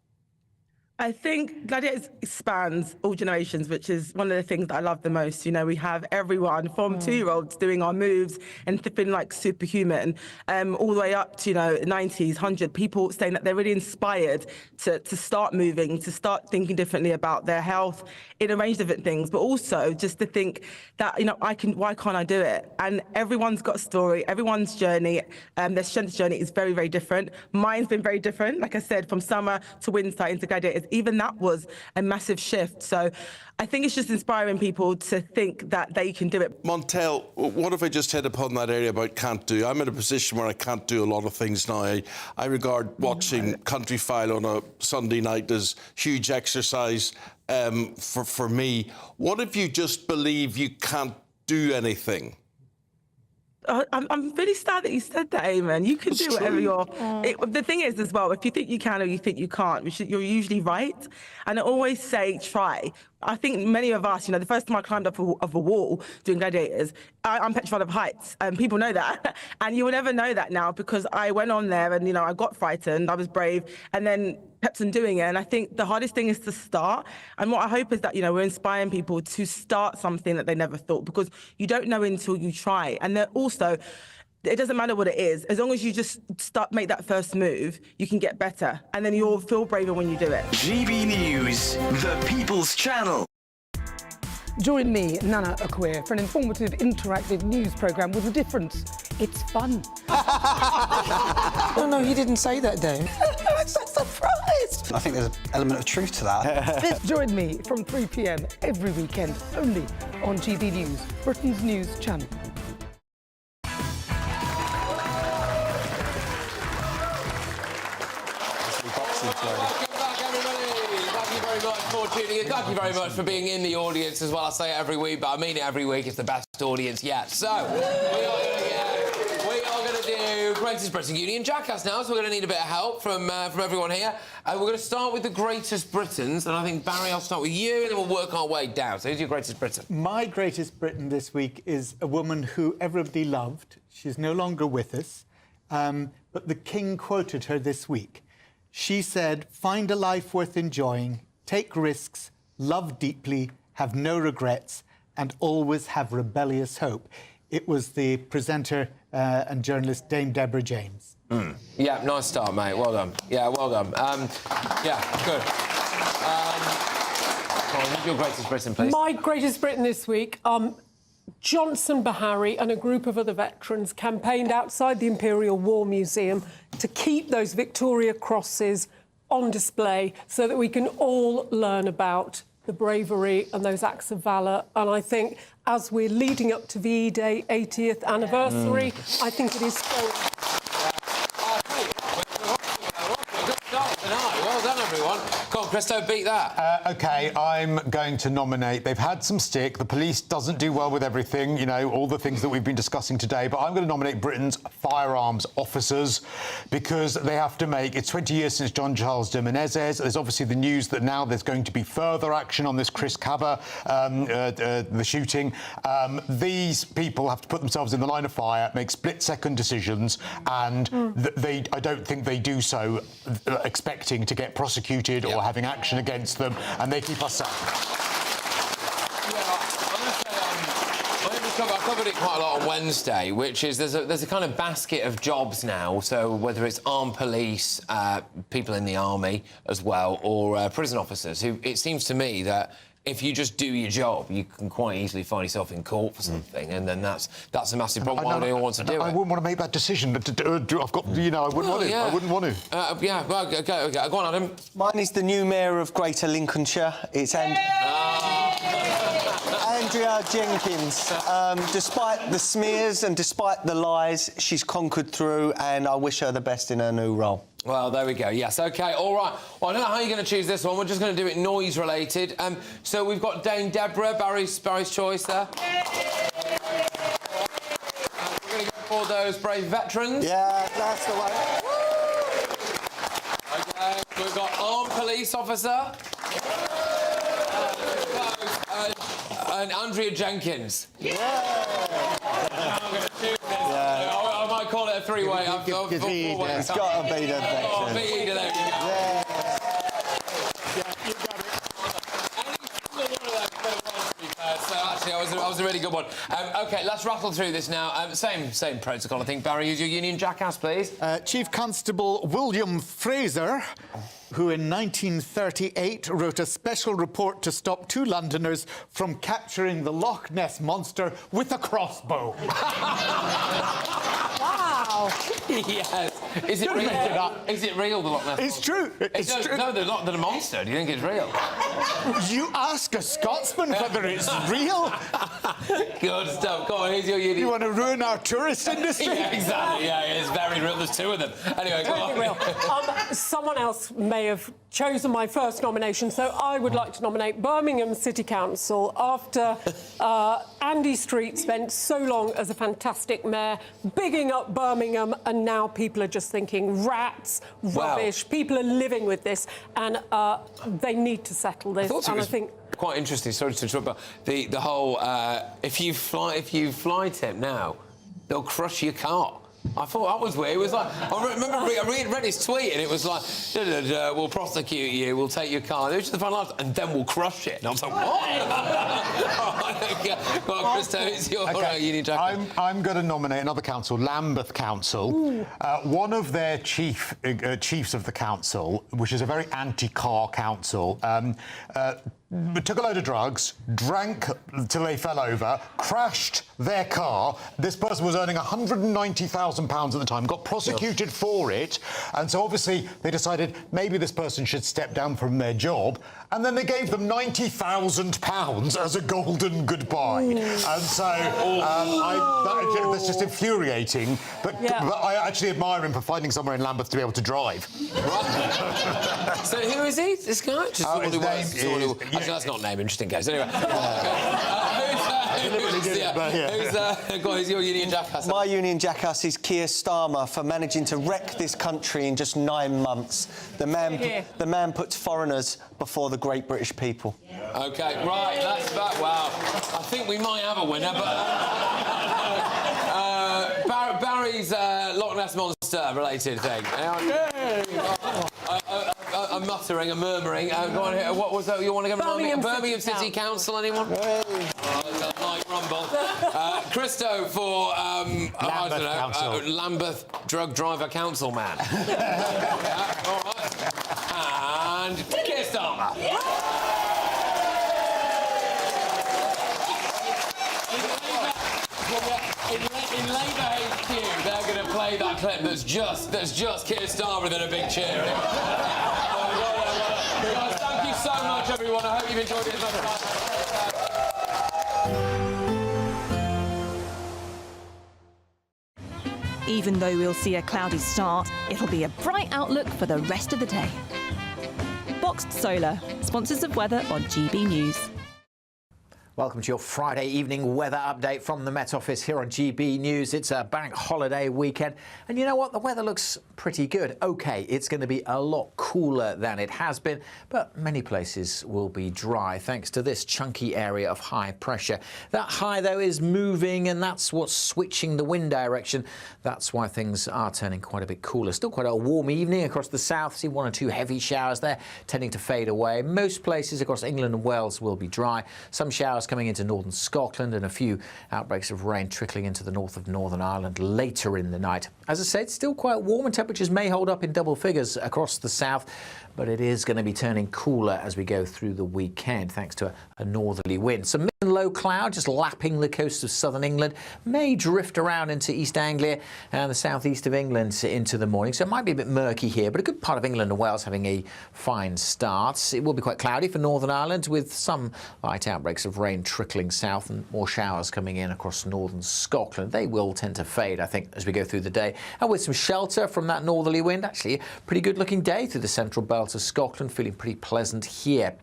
I think Gladiator spans all generations, which is one of the things that I love the most. We have everyone from 2-year-olds doing our moves and feeling like superhuman, all the way up to, 90s, 100, people saying that they're really inspired to start moving, to start thinking differently about their health in a range of different things, but also just to think that, why can't I do it? And everyone's got a story, everyone's journey, their strength journey is very, very different. Mine's been very different, like I said, from summer to winter into Gladiators. Even that was a massive shift. So I think it's just inspiring people to think that they can do it. Montel, what if I just hit upon that area about can't do? I'm in a position where I can't do a lot of things now. I regard watching Country File on a Sunday night as huge exercise for me. What if you just believe you can't do anything? I'm really sad that you said that, Eamon. You can do whatever the thing is, as well, if you think you can or you think you can't, you're usually right. And I always say, try. I think many of us, the first time I climbed up of a wall doing Gladiators, I'm petrified of heights, and people know that. And you will never know that now because I went on there and, I got frightened, I was brave, and then kept on doing it. And I think the hardest thing is to start. And what I hope is that, we're inspiring people to start something that they never thought, because you don't know until you try. And then also, it doesn't matter what it is. As long as you just make that first move, you can get better. And then you'll feel braver when you do it. GB News, the People's Channel. Join me, Nana Akwe, for an informative, interactive news programme with a difference. It's fun. No, he didn't say that, Dave. I'm so surprised. I think there's an element of truth to that. Join me from 3 p.m. every weekend, only on GB News, Britain's news channel. Welcome back, everybody. Thank you very much for tuning in. Thank you very much for being in the audience as well. I say it every week, but I mean it every week. It's the best audience yet. So, we are going to do to Greatest Britain Union Jackass now, so we're going to need a bit of help from everyone here. We're going to start with the Greatest Britons, and I think, Barry, I'll start with you, and then we'll work our way down. So who's your Greatest Briton? My Greatest Briton this week is a woman who everybody loved. She's no longer with us, but the King quoted her this week. She said, "Find a life worth enjoying, take risks, love deeply, have no regrets, and always have rebellious hope." It was the presenter and journalist Dame Deborah James. Yeah, nice start, mate. Well done. Yeah, well done. Yeah, good. Who's your Greatest Briton, please? My Greatest Briton this week, Johnson Bahari and a group of other veterans campaigned outside the Imperial War Museum to keep those Victoria Crosses on display so that we can all learn about the bravery and those acts of valour. And I think as we're leading up to VE Day 80th anniversary, I think it is so... Well done, everyone. Come on, Christo, beat that. OK, I'm going to nominate... They've had some stick. The police doesn't do well with everything, you know, all the things that we've been discussing today. But I'm going to nominate Britain's firearms officers because they have to make... It's 20 years since John Charles de Menezes. There's obviously the news that now there's going to be further action on this Chris Cava, the shooting. These people have to put themselves in the line of fire, make split-second decisions, and I don't think they do so expecting to get prosecuted or having action against them, and they keep us safe. I covered it quite a lot on Wednesday, which is there's a kind of basket of jobs now. So whether it's armed police, people in the army as well, or prison officers, who it seems to me that if you just do your job, you can quite easily find yourself in court for something, and then that's a massive problem. Why do you want to do it? I wouldn't want to make that decision. I've got, you know, I wouldn't want to. Yeah. I wouldn't want to. Yeah, well, okay. Go on, Adam. Mine is the new mayor of Greater Lincolnshire. It's Andrea Jenkins. Despite the smears and despite the lies, she's conquered through, and I wish her the best in her new role. Well, there we go. Yes, OK, all right. Well, I don't know how you're going to choose this one. We're just going to do it noise-related. So we've got Dame Deborah, Barry's choice there. We're going to go for those brave veterans. Yeah, that's the one. OK, we've got armed police officer. And Andrea Jenkins. Yeah. I'm going to choose this. Yeah. I might call it a three-way. It's got to be the veteran. Oh, there we go. Yeah. You got it. Any single one of those, to be fair. So actually, I was a really good one. OK, let's rattle through this now. Same protocol, I think. Barry, use your Union Jackass, please. Chief Constable William Fraser, who in 1938 wrote a special report to stop two Londoners from capturing the Loch Ness Monster with a crossbow. Wow! Yes. Is it real? Is it real, the Loch Ness Monster? It's true. It's true. No, they're not. They're a monster. Do you think it's real? You ask a Scotsman whether it's real? Good stuff. Go on, here's your Union. You want to ruin our tourist industry? Yeah, exactly. Yeah, it's very real. There's two of them. Anyway, go on. Real. Someone else may have chosen my first nomination, so I would like to nominate Birmingham City Council after Andy Street spent so long as a fantastic mayor, bigging up Birmingham, and now people are just thinking rats, rubbish. Wow. People are living with this, and they need to settle this. I think quite interesting. Sorry to interrupt, but the whole if you fly tip now, they'll crush your car. I thought that was weird. It was like, I remember I read his tweet, and it was like, we'll prosecute you, we'll take your car, it was just the fun life, and then we'll crush it. And I was like, what? Well, Christo, it's your Union Jack. I'm going to nominate another council, Lambeth Council. One of their chiefs of the council, which is a very anti-car council, took a load of drugs, drank till they fell over, crashed their car. This person was earning £190,000 at the time, got prosecuted for it, and so obviously they decided maybe this person should step down from their job, and then they gave them £90,000 as a golden goodbye. And so that's just infuriating, but I actually admire him for finding somewhere in Lambeth to be able to drive. So who is he, this guy? Just his name is... Actually, that's not a name, just in case. Anyway. I deliberately did it, but yeah. Who's your Union Jackass? My Union Jackass is Keir Starmer for managing to wreck this country in just 9 months. The man puts foreigners before the great British people. OK, right, that's about... Wow. I think we might have a winner, but... Barry's Loch Ness Monster-related thing. A muttering, a murmuring. Go on here. What was that you want to go? Birmingham City Council, anyone? Oh, it's a light rumble. Christo for Lambeth Drug Driver Council Man. All right. And Keir Starmer. In Labour HQ, they're going to play that clip that's just Keir Starmer than a big cheer. Guys, thank you so much, everyone. I hope you've enjoyed it as much as I have. Even though we'll see a cloudy start, it'll be a bright outlook for the rest of the day. Boxed Solar, sponsors of weather on GB News. Welcome to your Friday evening weather update from the Met Office here on GB News. It's a bank holiday weekend, and you know what? The weather looks pretty good. OK, it's going to be a lot cooler than it has been, but many places will be dry thanks to this chunky area of high pressure. That high, though, is moving, and that's what's switching the wind direction. That's why things are turning quite a bit cooler. Still quite a warm evening across the south. See 1 or 2 heavy showers there, tending to fade away. Most places across England and Wales will be dry. Some showers coming into northern Scotland and a few outbreaks of rain trickling into the north of Northern Ireland later in the night. As I said, it's still quite warm and temperatures may hold up in double figures across the south, but it is going to be turning cooler as we go through the weekend thanks to a northerly wind. Some mid and low cloud just lapping the coast of southern England, may drift around into East Anglia and the southeast of England into the morning, so it might be a bit murky here, but a good part of England and Wales having a fine start. It will be quite cloudy for Northern Ireland with some light outbreaks of rain trickling south and more showers coming in across northern Scotland. They will tend to fade, I think, as we go through the day. And with some shelter from that northerly wind, actually a pretty good looking day through the central belt of Scotland, feeling pretty pleasant here.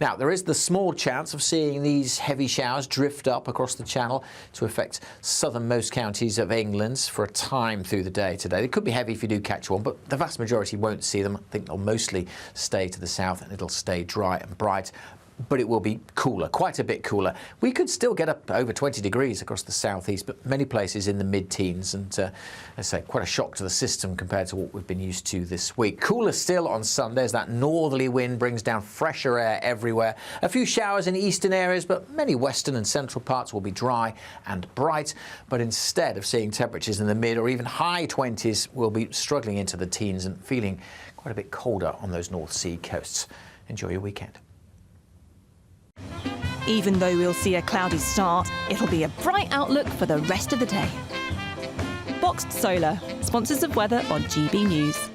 Now, there is the small chance of seeing these heavy showers drift up across the Channel to affect southernmost counties of England for a time through the day today. They could be heavy if you do catch one, but the vast majority won't see them. I think they'll mostly stay to the south and it'll stay dry and bright. But it will be cooler, quite a bit cooler. We could still get up over 20 degrees across the southeast, but many places in the mid-teens, and I say quite a shock to the system compared to what we've been used to this week. Cooler still on Sunday as that northerly wind brings down fresher air everywhere. A few showers in eastern areas, but many western and central parts will be dry and bright. But instead of seeing temperatures in the mid or even high 20s, we'll be struggling into the teens and feeling quite a bit colder on those North Sea coasts. Enjoy your weekend. Even though we'll see a cloudy start, it'll be a bright outlook for the rest of the day. Boxed Solar, sponsors of weather on GB News.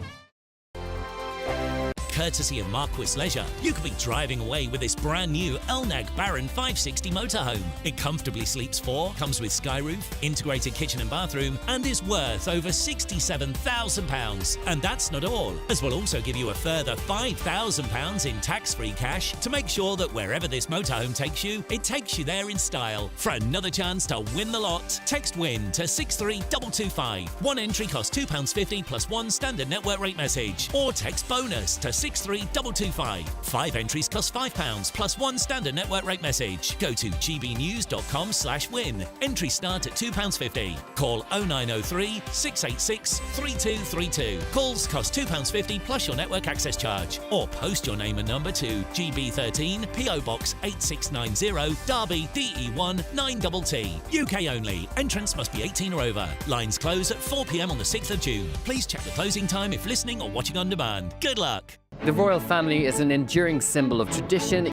Courtesy of Marquis Leisure, you could be driving away with this brand new Elnag Baron 560 motorhome. It comfortably sleeps 4, comes with sky roof, integrated kitchen and bathroom, and is worth over £67,000. And that's not all, as we'll also give you a further £5,000 in tax-free cash to make sure that wherever this motorhome takes you, it takes you there in style. For another chance to win the lot, text WIN to 63225. One entry costs £2.50 plus one standard network rate message, or text BONUS to 63225. 5 entries cost £5 plus one standard network rate message. Go to gbnews.com/win. Entries start at £2.50. Call 0903 686 3232. Calls cost £2.50 plus your network access charge. Or post your name and number to GB13 PO Box 8690 Derby DE1 9TT. UK only. Entrance must be 18 or over. Lines close at 4 p.m. on the 6th of June. Please check the closing time if listening or watching on demand. Good luck. The royal family is an enduring symbol of tradition,